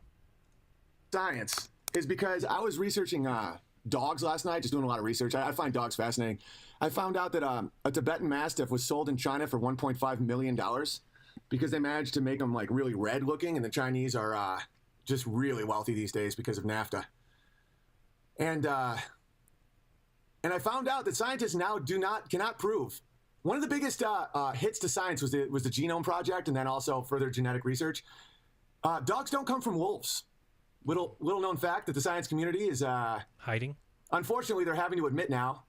Science is because I was researching dogs last night, just doing a lot of research. I find dogs fascinating. I found out that a Tibetan Mastiff was sold in China for $1.5 million because they managed to make them like really red looking, and the Chinese are just really wealthy these days because of NAFTA. And I found out that scientists now cannot prove. One of the biggest hits to science was the Genome Project, and then also further genetic research. Dogs don't come from wolves. Little known fact that the science community is hiding. Unfortunately, they're having to admit now.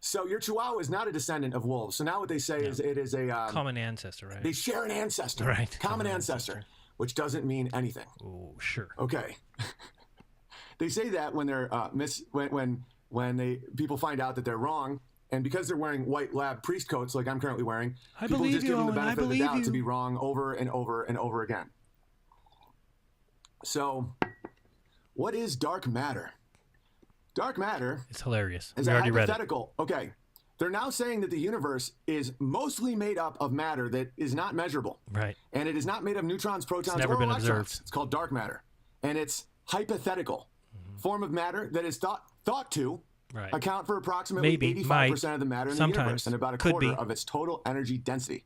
So your Chihuahua is not a descendant of wolves. So now what they say is it is a common ancestor, right? They share an ancestor, right? Common ancestor, which doesn't mean anything. Oh, sure. Okay. They say that when they're when people find out that they're wrong. And because they're wearing white lab priest coats like I'm currently wearing, people just give them the benefit of the doubt to be wrong over and over and over again. So, what is dark matter? Dark matter it's hilarious. Is we already hypothetical. Read it. Okay. They're now saying that the universe is mostly made up of matter that is not measurable. Right. And it is not made of neutrons, protons, never or been electrons. Observed. It's called dark matter. And it's hypothetical. Form of matter that is thought to account for approximately 85% of the matter in the universe and about a quarter of its total energy density.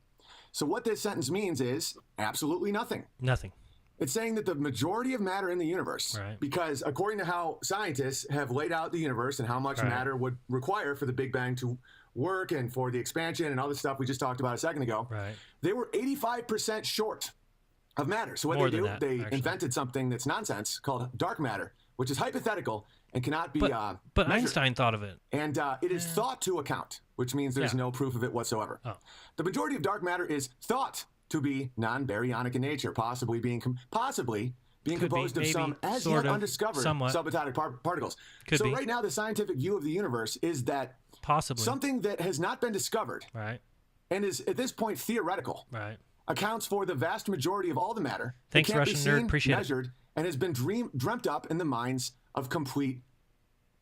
So what this sentence means is absolutely nothing. Nothing. It's saying that the majority of matter in the universe, because according to how scientists have laid out the universe and how much matter would require for the Big Bang to work and for the expansion and all the stuff we just talked about a second ago, they were 85% short of matter. So what they invented something that's nonsense called dark matter, which is hypothetical and cannot be but measured. Einstein thought of it. And it is thought to account, which means there's no proof of it whatsoever. The majority of dark matter is thought to be non-baryonic in nature, possibly being composed of some as yet undiscovered subatomic particles. So right now the scientific view of the universe is that something that has not been discovered and is at this point theoretical accounts for the vast majority of all the matter that can't be seen, measured, and has been dreamt up in the minds of complete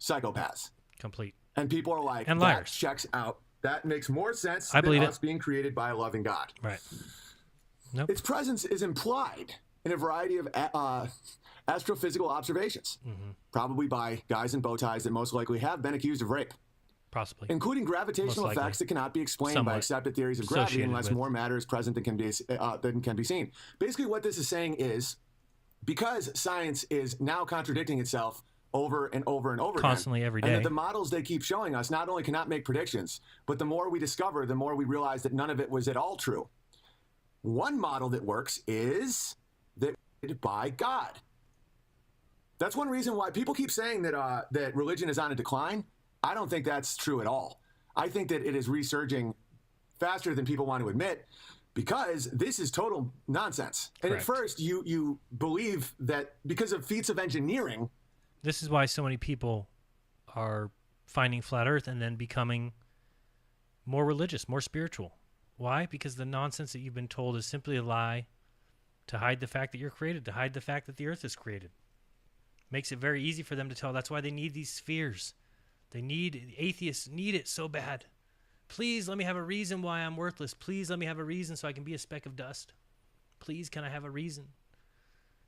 psychopaths. And people are like, and that liars. Checks out. That makes more sense I than believe us being created by a loving God. Nope. Its presence is implied in a variety of astrophysical observations, probably by guys in bow ties that most likely have been accused of rape. Possibly. Including gravitational effects that cannot be explained by accepted theories of gravity unless more matter is present than can be seen. Basically what this is saying is, because science is now contradicting itself over and over and over constantly again, every day, and that the models they keep showing us not only cannot make predictions, but the more we discover, the more we realize that none of it was at all true. One model that works is that by God. That's one reason why people keep saying that that religion is on a decline. I don't think that's true at all. I think that it is resurging faster than people want to admit, because this is total nonsense. And at first, you believe that because of feats of engineering. This is why so many people are finding flat Earth and then becoming more religious, more spiritual. Why? Because the nonsense that you've been told is simply a lie to hide the fact that you're created, to hide the fact that the Earth is created. Makes it very easy for them to tell. That's why they need these spheres. Atheists need it so bad. Please let me have a reason why I'm worthless. Please let me have a reason so I can be a speck of dust. Please, can I have a reason?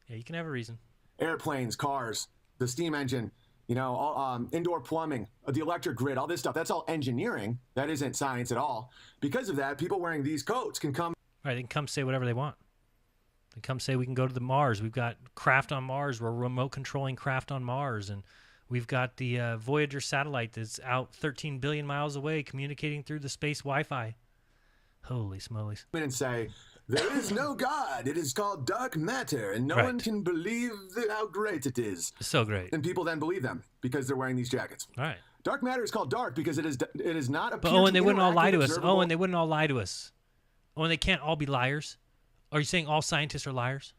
Yeah, you can have a reason. Airplanes, cars, the steam engine, all, indoor plumbing, the electric grid, all this stuff. That's all engineering. That isn't science at all. Because of that, people wearing these coats can come. Right, they can come say whatever they want. They come say we can go to the Mars. We've got craft on Mars. We're remote controlling craft on Mars. And we've got the Voyager satellite that's out 13 billion miles away communicating through the space Wi-Fi. Holy smolies. And say, there is no God. It is called dark matter, and no Right. one can believe how great it is. So great. And people then believe them because they're wearing these jackets. All right. Dark matter is called dark because it is not a. But and they wouldn't all lie to us. And they wouldn't all lie to us. And they can't all be liars. Are you saying all scientists are liars?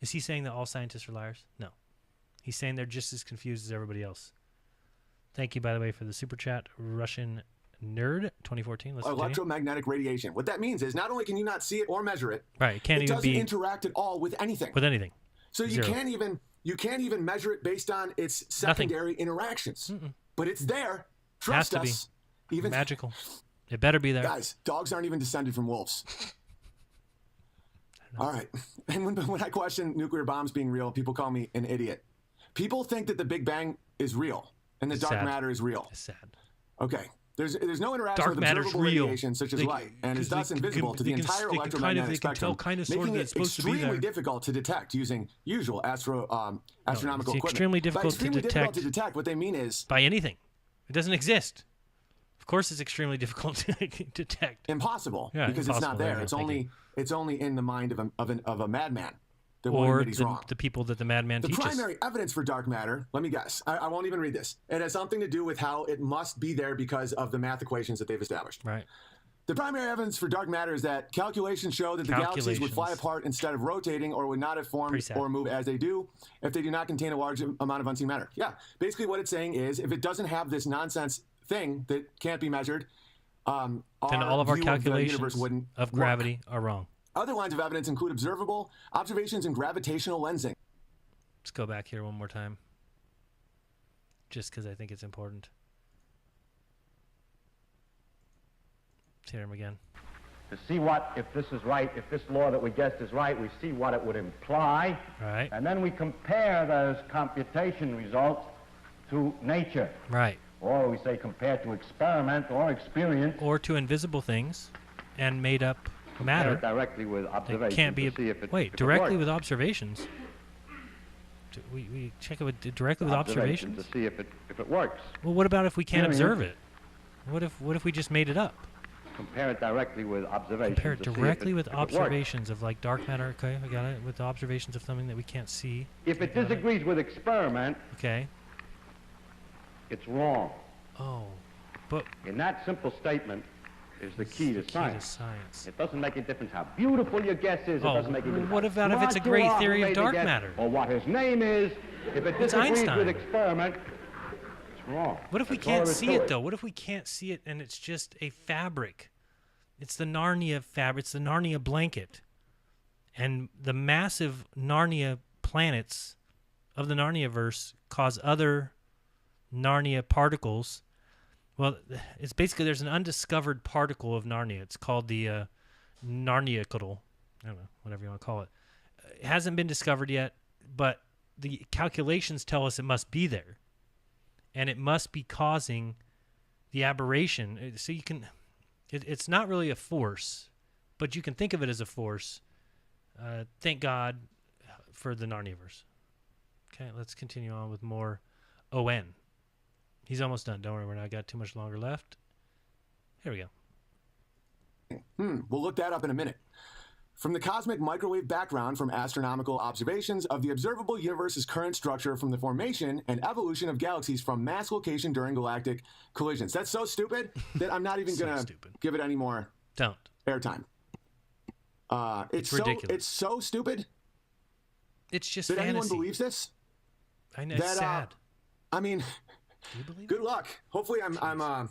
Is he saying that all scientists are liars? No. He's saying they're just as confused as everybody else. Thank you, by the way, for the super chat, Russian Nerd 2014. Let's continue. Electromagnetic radiation. What that means is not only can you not see it or measure it, right? It can't it even doesn't be interact at all with anything. With anything. So you can't even measure it based on its secondary interactions. But it's there. Trust us. Has to be. Even magical. It better be there. Guys, dogs aren't even descended from wolves. All right. And when I question nuclear bombs being real, people call me an idiot. People think that the Big Bang is real and that dark matter is real. It's sad. Okay. There's no interaction Dark with observable radiation such as light, and is thus invisible to the entire electromagnetic spectrum, making it extremely difficult to detect using usual astronomical equipment. Extremely difficult to detect. What they mean is by anything. It doesn't exist. Of course, it's extremely difficult to detect. Impossible, yeah, because impossible. It's not there. It's only in the mind of a madman. Or the people that the madman teaches. The primary evidence for dark matter, let me guess. I won't even read this. It has something to do with how it must be there because of the math equations that they've established. Right. The primary evidence for dark matter is that calculations show that the galaxies would fly apart instead of rotating, or would not have formed or move as they do if they do not contain a large amount of unseen matter. Yeah. Basically what it's saying is if it doesn't have this nonsense thing that can't be measured, then all of our calculations of gravity work. Are wrong. Other lines of evidence include observable observations in gravitational lensing. Let's go back here one more time, just because I think it's important. Let's hear him again. To see if this is right, if this law that we guessed is right, we see what it would imply. Right. And then we compare those computation results to nature. Right. Or we say compared to experiment or experience. Or to invisible things and made up matter. Directly with observations. Can't be directly with observations. We check it directly with observations to see if it works. Well, what about if we can't observe it? What if we just made it up? Compare it directly with observations. Compare it directly with observations of like dark matter. Okay, I got it. With the observations of something that we can't see. If it disagrees with experiment, okay, it's wrong. Oh, but in that simple statement is the key to science. It doesn't make a difference how beautiful your guess is. It doesn't make a difference. What about if it's a great theory of dark matter? Or what his name is. If it disagrees with experiment, it's wrong. What if we can't see it, though? What if we can't see it and it's just a fabric? It's the Narnia fabric. It's the Narnia blanket. And the massive Narnia planets of the Narniaverse cause other Narnia particles. Well, it's basically there's an undiscovered particle of Narnia. It's called the Narniacle. I don't know, whatever you want to call it. It hasn't been discovered yet, but the calculations tell us it must be there. And it must be causing the aberration. So you can, it's not really a force, but you can think of it as a force. Thank God for the Narniaverse. Okay, let's continue on with more ON. He's almost done. Don't worry, we're not got too much longer left. Here we go. We'll look that up in a minute. From the cosmic microwave background from astronomical observations of the observable universe's current structure from the formation and evolution of galaxies from mass location during galactic collisions. That's so stupid that I'm not even going to give it any more airtime. It's ridiculous. It's so stupid. It's just that fantasy. Anyone believes this? I know, it's sad. I mean, good luck. Hopefully I'm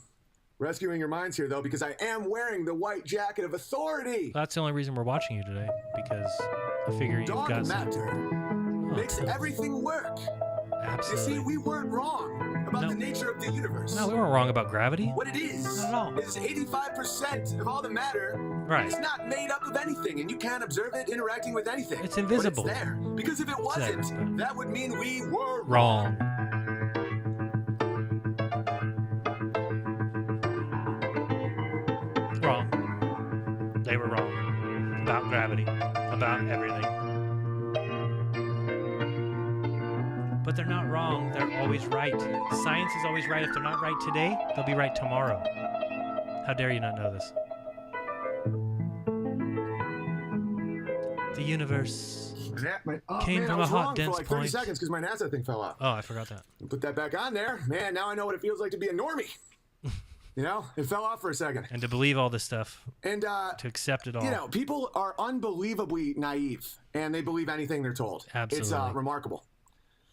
rescuing your minds here, though, because I am wearing the white jacket of authority. That's the only reason we're watching you today, because I figure you've got matter makes everything work. Absolutely. You see, we weren't wrong about No. the nature of the universe. No, we weren't wrong about gravity. What it is Not at all. is 85% of all the matter Right. is not made up of anything, and you can't observe it interacting with anything. It's invisible. But it's there. Because if it wasn't, there, but- that would mean we were Wrong. Wrong. They were wrong. About gravity. About everything. But they're not wrong. They're always right. Science is always right. If they're not right today, they'll be right tomorrow. How dare you not know this? The universe came from I a was hot, wrong dense for like 30 point. seconds because my NASA thing fell off. Oh, I forgot that. Put that back on there. Man, now I know what it feels like to be a normie. You know, it fell off for a second. And to believe all this stuff. And to accept it all. You know, people are unbelievably naive, and they believe anything they're told. Absolutely. It's remarkable.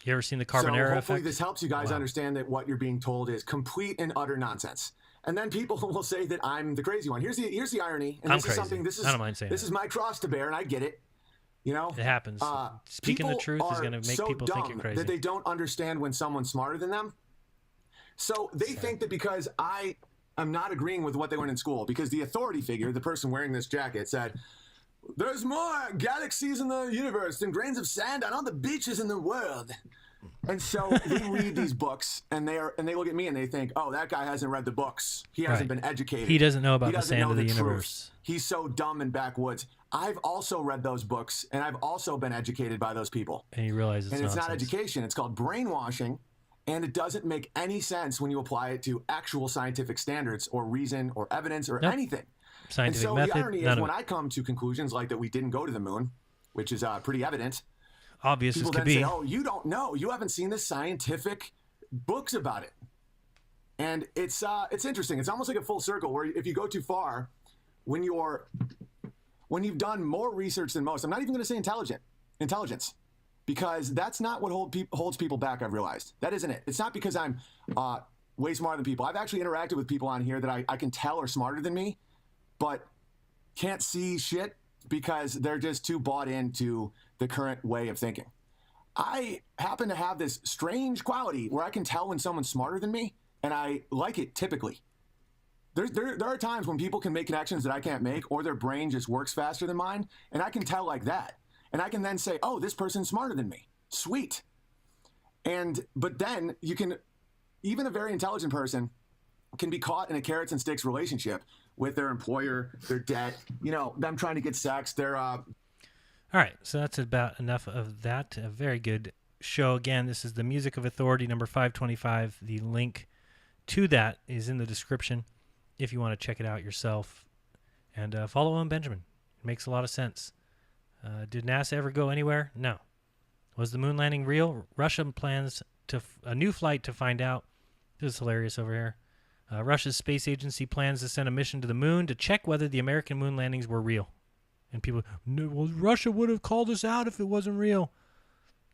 You ever seen the Carbonara so hopefully effect? this helps you guys understand that what you're being told is complete and utter nonsense. And then people will say that I'm the crazy one. Here's the irony. And I'm this crazy. Is something. This is I don't mind saying this that. is my cross to bear, and I get it. You know, It happens. Speaking the people truth is are going to make so people think dumb you're crazy. that they don't understand when someone's smarter than them. So they think that because I am not agreeing with what they learned in school, because the authority figure, the person wearing this jacket, said, "There's more galaxies in the universe than grains of sand on all the beaches in the world." And so they read these books, and they look at me and they think, "Oh, that guy hasn't read the books. He hasn't Right. been educated. He doesn't know about He the doesn't sand know of the truth. universe." He's so dumb and backwoods." I've also read those books, and I've also been educated by those people. And you realize it's And it's not nonsense. education. It's called brainwashing, and it doesn't make any sense when you apply it to actual scientific standards or reason or evidence or Nope. anything. Scientific and so method, the irony none is of when it. I come to conclusions like that we didn't go to the moon, which is pretty evident, Obvious as people could then be. say, "Oh, you don't know. You haven't seen the scientific books about it." And it's interesting. It's almost like a full circle where if you go too far, when you've done more research than most, I'm not even going to say intelligence, because that's not what holds people back. I've realized that isn't it. It's not because I'm way smarter than people. I've actually interacted with people on here that I can tell are smarter than me, but can't see shit because they're just too bought into the current way of thinking. I happen to have this strange quality where I can tell when someone's smarter than me, and I like it typically. There are times when people can make connections that I can't make, or their brain just works faster than mine, and I can tell like that. And I can then say, "Oh, this person's smarter than me. Sweet." But then you can, even a very intelligent person can be caught in a carrots and sticks relationship with their employer, their debt, them trying to get sex, All right, so that's about enough of that. A very good show. Again, this is the Music of Authority, number 525. The link to that is in the description if you want to check it out yourself. And follow Owen Benjamin. It makes a lot of sense. Did NASA ever go anywhere? No. Was the moon landing real? Russia plans a new flight to find out. This is hilarious over here. Russia's space agency plans to send a mission to the moon to check whether the American moon landings were real. And people, "No, well, Russia would have called us out if it wasn't real."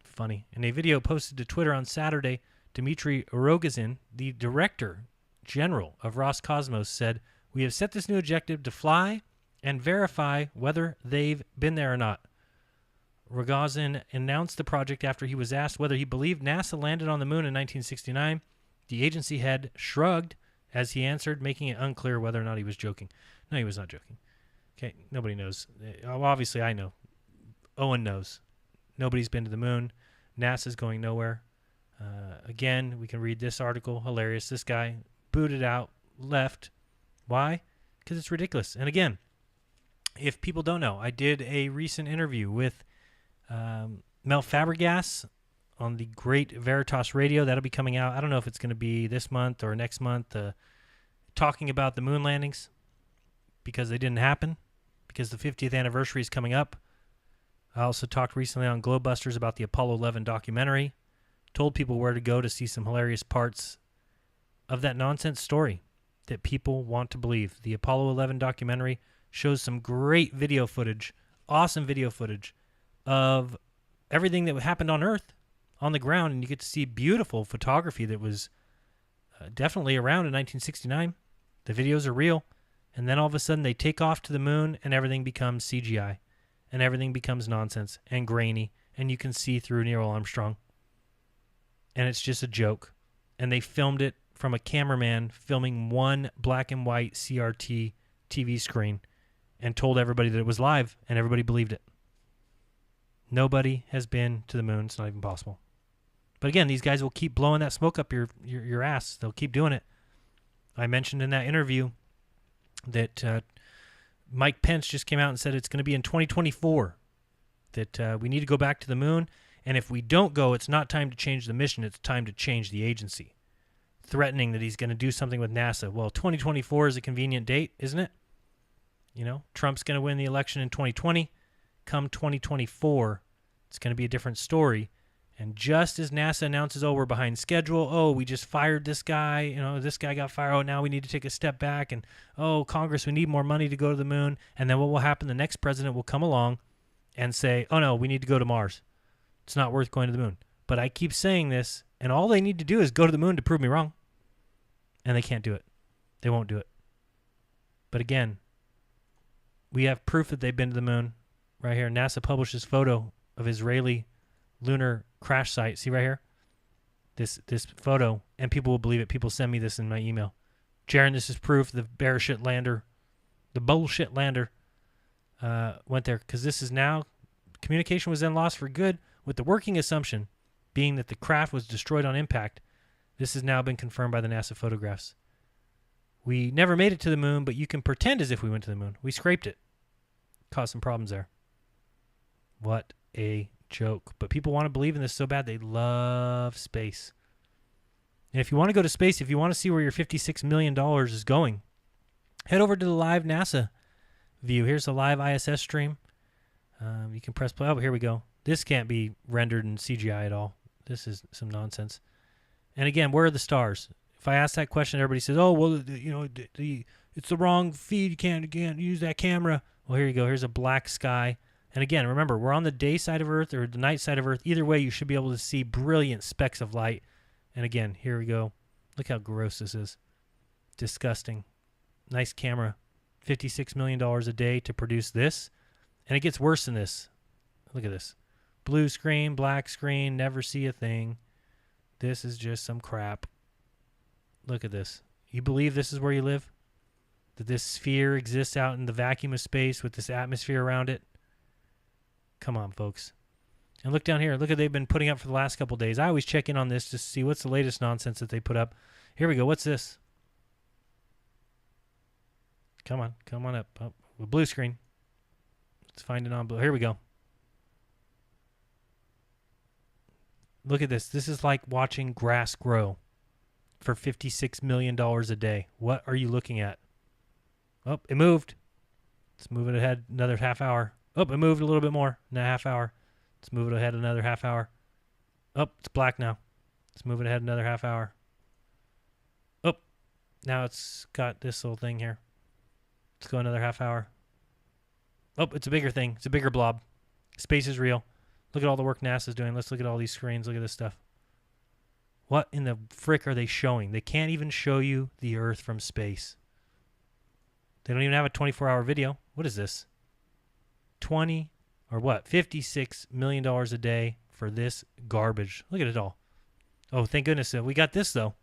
Funny. In a video posted to Twitter on Saturday, Dmitry Rogozin, the director general of Roscosmos, said, "We have set this new objective to fly and verify whether they've been there or not." Rogozin announced the project after he was asked whether he believed NASA landed on the moon in 1969. The agency head shrugged as he answered, making it unclear whether or not he was joking. No, he was not joking. Okay, nobody knows. Well, obviously, I know. Owen knows. Nobody's been to the moon. NASA's going nowhere. Again, we can read this article. Hilarious. This guy booted out, left. Why? Because it's ridiculous. And again, if people don't know, I did a recent interview with Mel Fabregas on the Great Veritas Radio. That'll be coming out. I don't know if it's going to be this month or next month. Talking about the moon landings because they didn't happen, because the 50th anniversary is coming up. I also talked recently on Globebusters about the Apollo 11 documentary. Told people where to go to see some hilarious parts of that nonsense story that people want to believe. The Apollo 11 documentary shows some great video footage, awesome video footage of everything that happened on Earth, on the ground, and you get to see beautiful photography that was definitely around in 1969. The videos are real, and then all of a sudden they take off to the moon and everything becomes CGI, and everything becomes nonsense and grainy, and you can see through Neil Armstrong. and it's just a joke. And they filmed it from a cameraman filming one black and white CRT TV screen and told everybody that it was live, and everybody believed it. Nobody has been to the moon. It's not even possible. But again, these guys will keep blowing that smoke up your ass. They'll keep doing it. I mentioned in that interview that Mike Pence just came out and said it's going to be in 2024, that we need to go back to the moon, and if we don't go, it's not time to change the mission, it's time to change the agency. Threatening that he's going to do something with NASA. Well, 2024 is a convenient date, isn't it? You know, Trump's going to win the election in 2020. Come 2024, it's going to be a different story. And just as NASA announces, oh, we're behind schedule, oh, we just fired this guy, you know, this guy got fired, oh, now we need to take a step back, and, oh, Congress, we need more money to go to the moon. And then what will happen? The next president will come along and say, oh, no, we need to go to Mars. It's not worth going to the moon. But I keep saying this, and all they need to do is go to the moon to prove me wrong. And they can't do it. They won't do it. But again, we have proof that they've been to the moon. Right here, NASA published this photo of Israeli lunar crash site. See right here? This photo, and people will believe it. People send me this in my email. Jaron, this is proof the bullshit lander went there, because this is now, communication was then lost for good, with the working assumption being that the craft was destroyed on impact. This has now been confirmed by the NASA photographs. We never made it to the moon, but you can pretend as if we went to the moon. We scraped it. Caused some problems there. What a joke. But people want to believe in this so bad. They love space. And if you want to go to space, if you want to see where your $56 million is going, head over to the live NASA view. Here's the live ISS stream. You can press play. Oh, here we go. This can't be rendered in CGI at all. This is some nonsense. And again, where are the stars? If I ask that question, everybody says, oh, well, you know, it's the wrong feed. You can't use that camera. Well, here you go. Here's a black sky. And again, remember, we're on the day side of Earth or the night side of Earth. Either way, you should be able to see brilliant specks of light. And again, here we go. Look how gross this is. Disgusting. Nice camera. $56 million a day to produce this. And it gets worse than this. Look at this. Blue screen, black screen, never see a thing. This is just some crap. Look at this. You believe this is where you live? That this sphere exists out in the vacuum of space with this atmosphere around it? Come on, folks. And look down here. Look what they've been putting up for the last couple days. I always check in on this just to see what's the latest nonsense that they put up. Here we go. What's this? Come on. Come on up. Oh, a blue screen. Let's find it on blue. Here we go. Look at this. This is like watching grass grow for $56 million a day. What are you looking at? Oh, it moved. Let's move it ahead another half hour. Oh, it moved a little bit more in a half hour. Let's move it ahead another half hour. Oh, it's black now. Let's move it ahead another half hour. Oh, now it's got this little thing here. Let's go another half hour. Oh, it's a bigger thing. It's a bigger blob. Space is real. Look at all the work NASA's doing. Let's look at all these screens. Look at this stuff. What in the frick are they showing? They can't even show you the Earth from space. They don't even have a 24-hour video. What is this? 20 or what? $56 million a day for this garbage. Look at it all. Oh, thank goodness. We got this, though.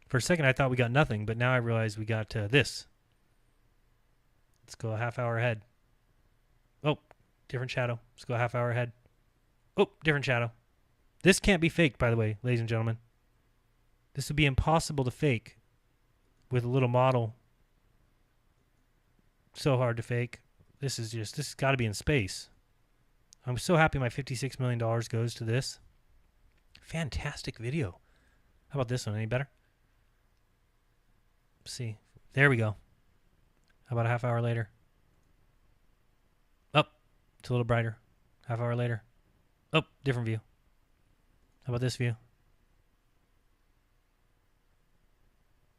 For a second, I thought we got nothing, but now I realize we got this. Let's go a half hour ahead. Oh, different shadow. Let's go a half hour ahead. Oh, different shadow. This can't be faked, by the way, ladies and gentlemen. This would be impossible to fake with a little model. So hard to fake. This has got to be in space. I'm so happy my $56 million goes to this. Fantastic video. How about this one? Any better? Let's see. There we go. How about a half hour later? Oh, it's a little brighter. Half hour later. Oh, different view. How about this view?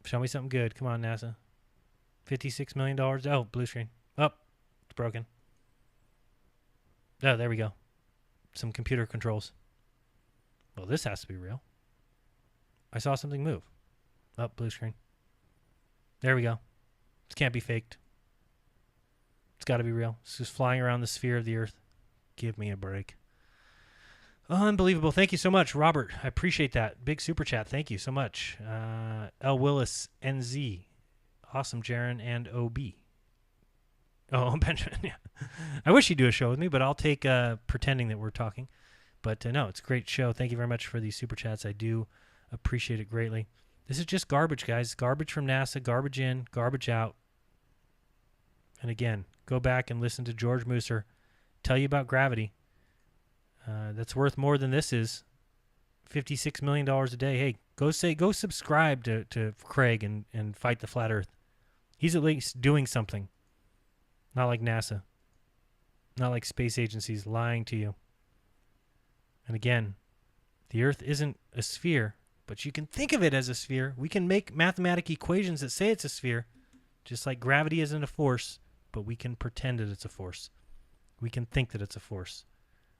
Show me something good. Come on, NASA. $56 million. Oh, blue screen. Oh, it's broken. Oh, there we go. Some computer controls. Well, this has to be real. I saw something move. Oh, blue screen. There we go. This can't be faked. It's got to be real. It's just flying around the sphere of the Earth. Give me a break. Unbelievable. Thank you so much, Robert. I appreciate that. Big super chat. Thank you so much. L. Willis, NZ. Awesome, Jaron and OB. Oh, Benjamin. Yeah. I wish you'd do a show with me, but I'll take pretending that we're talking. But no, it's a great show. Thank you very much for these super chats. I do appreciate it greatly. This is just garbage, guys. Garbage from NASA, garbage in, garbage out. And again, go back and listen to George Mooser tell you about gravity. That's worth more than this is. $56 million a day. Hey, go subscribe to Craig and fight the flat earth. He's at least doing something. Not like NASA. Not like space agencies lying to you. And again, the earth isn't a sphere, but you can think of it as a sphere. We can make mathematical equations that say it's a sphere, just like gravity isn't a force, but we can pretend that it's a force. We can think that it's a force.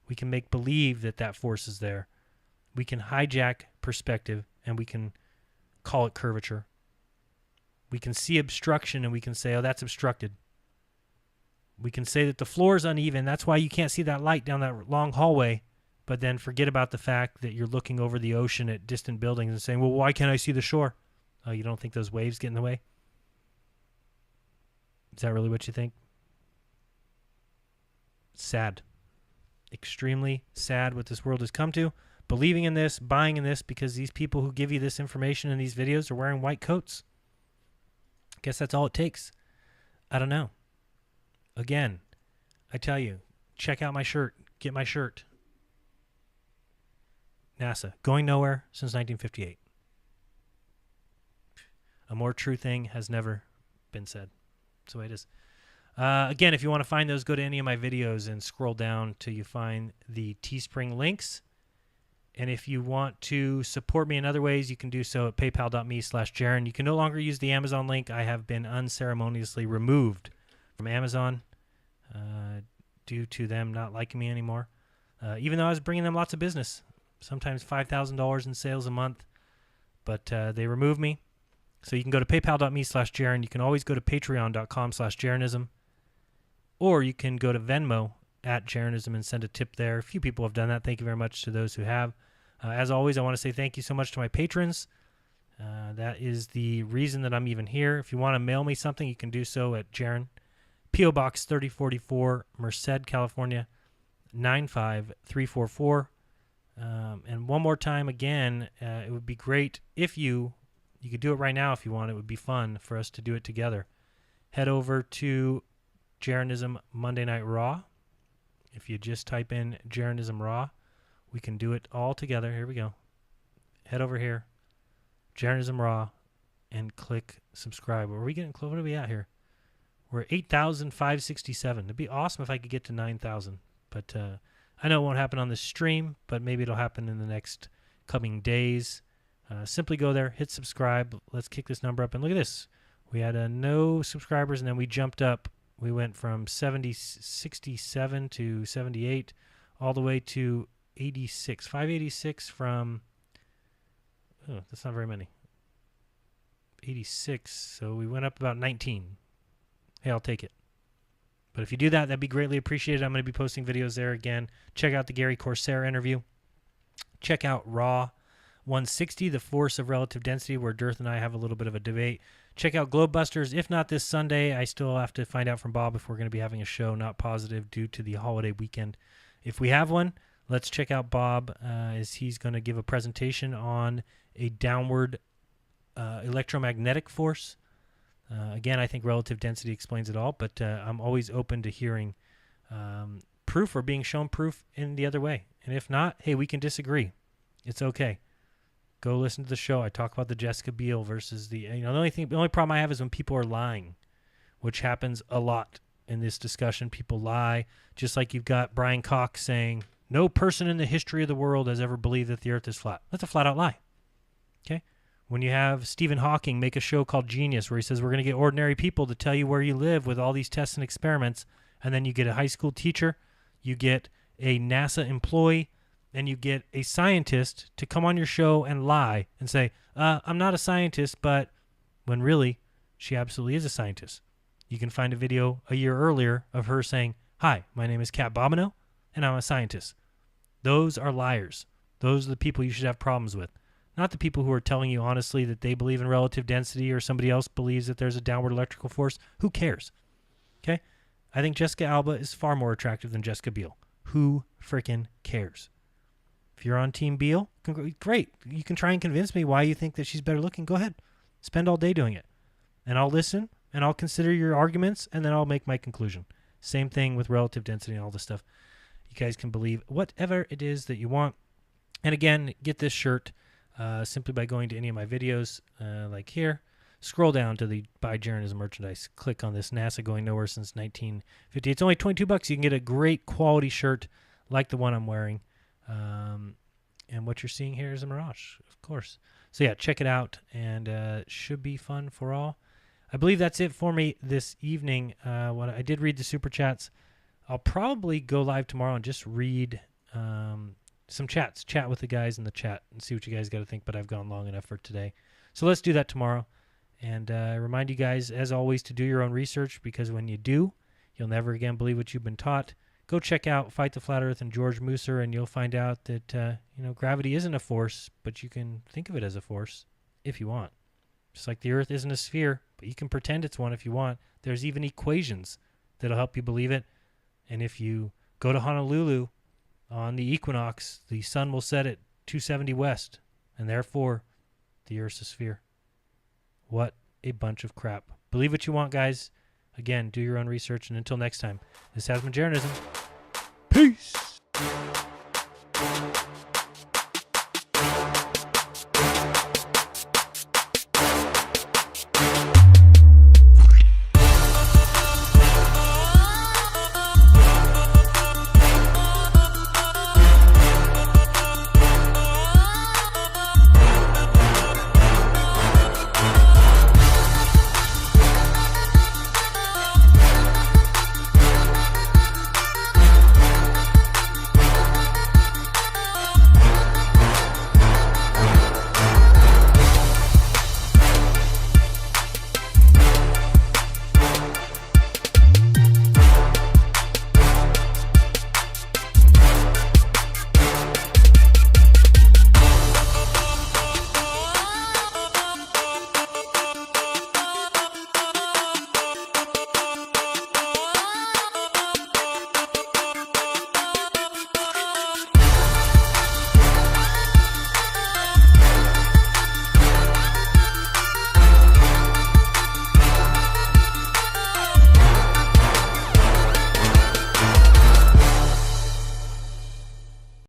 We can make believe that that force is there. We can hijack perspective and we can call it curvature. We can see obstruction and we can say, oh, that's obstructed. We can say that the floor is uneven. That's why you can't see that light down that long hallway, but then forget about the fact that you're looking over the ocean at distant buildings and saying, well, why can't I see the shore? Oh, you don't think those waves get in the way? Is that really what you think? Sad. Extremely sad what this world has come to. Believing in this, buying in this, because these people who give you this information in these videos are wearing white coats. Guess that's all it takes. I don't know. Again, I tell you, check out my shirt. Get my shirt. NASA, going nowhere since 1958. A more true thing has never been said. That's the way it is. Again, if you want to find those, go to any of my videos and scroll down till you find the Teespring links. And if you want to support me in other ways, you can do so at paypal.me/Jaron. You can no longer use the Amazon link. I have been unceremoniously removed from Amazon due to them not liking me anymore. Even though I was bringing them lots of business, sometimes $5,000 in sales a month. But they removed me. So you can go to paypal.me/Jaron. You can always go to patreon.com/Jeranism. Or you can go to Venmo at Jeranism and send a tip there. A few people have done that. Thank you very much to those who have. As always, I want to say thank you so much to my patrons. That is the reason that I'm even here. If you want to mail me something, you can do so at Jaron, P.O. Box 3044, Merced, California, 95344. And one more time, again, it would be great if you could do it right now if you want. It would be fun for us to do it together. Head over to Jeranism Monday Night Raw. If you just type in Jeranism Raw, we can do it all together. Here we go. Head over here, Jeranism Raw, and click subscribe. Are we getting close? What are we at here? We're at 8,567. It'd be awesome if I could get to 9,000. But I know it won't happen on this stream, but maybe it'll happen in the next coming days. Simply go there, hit subscribe. Let's kick this number up. And look at this. We had no subscribers, and then we jumped up. We went from 67 to 78 all the way to 86. 586 from, oh, that's not very many. 86, so we went up about 19. Hey, I'll take it. But if you do that, that'd be greatly appreciated. I'm going to be posting videos there again. Check out the Gary Corsair interview. Check out Raw 160, The Force of Relative Density, where Dirth and I have a little bit of a debate. Check out Globebusters. If not this Sunday, I still have to find out from Bob if we're going to be having a show. Not positive due to the holiday weekend. If we have one, let's check out Bob as he's going to give a presentation on a downward electromagnetic force. Again, I think relative density explains it all, but I'm always open to hearing proof or being shown proof in the other way. And if not, hey, we can disagree. It's okay. Go listen to the show. I talk about the Jessica Biel versus the only problem I have is when people are lying, which happens a lot in this discussion. People lie, just like you've got Brian Cox saying, no person in the history of the world has ever believed that the earth is flat. That's a flat-out lie. Okay? When you have Stephen Hawking make a show called Genius where he says, we're going to get ordinary people to tell you where you live with all these tests and experiments, and then you get a high school teacher, you get a NASA employee, and you get a scientist to come on your show and lie and say, I'm not a scientist, but when really she absolutely is a scientist. You can find a video a year earlier of her saying, hi, my name is Kat Bobino, and I'm a scientist. Those are liars. Those are the people you should have problems with. Not the people who are telling you honestly that they believe in relative density or somebody else believes that there's a downward electrical force. Who cares? Okay? I think Jessica Alba is far more attractive than Jessica Biel. Who frickin' cares? If you're on Team Biel, great. You can try and convince me why you think that she's better looking. Go ahead. Spend all day doing it. And I'll listen, and I'll consider your arguments, and then I'll make my conclusion. Same thing with relative density and all this stuff. You guys can believe whatever it is that you want. And again, get this shirt simply by going to any of my videos, like here. Scroll down to the Buy Jeranism merchandise. Click on this NASA Going Nowhere Since 1950. It's only $22. You can get a great quality shirt like the one I'm wearing. And what you're seeing here is a mirage, of course. So yeah, check it out, and should be fun for all. I believe that's it for me this evening. When I did read the super chats, I'll probably go live tomorrow and just read some chats, chat with the guys in the chat, and see what you guys got to think. But I've gone long enough for today, so let's do that tomorrow. And I remind you guys, as always, to do your own research, because when you do, you'll never again believe what you've been taught. Go check out Fight the Flat Earth and George Musser, and you'll find out that gravity isn't a force, but you can think of it as a force if you want. Just like the Earth isn't a sphere, but you can pretend it's one if you want. There's even equations that'll help you believe it. And if you go to Honolulu on the equinox, the sun will set at 270 west, and therefore the Earth's a sphere. What a bunch of crap. Believe what you want, guys. Again, do your own research, and until next time, this has been Jeranism. Peace!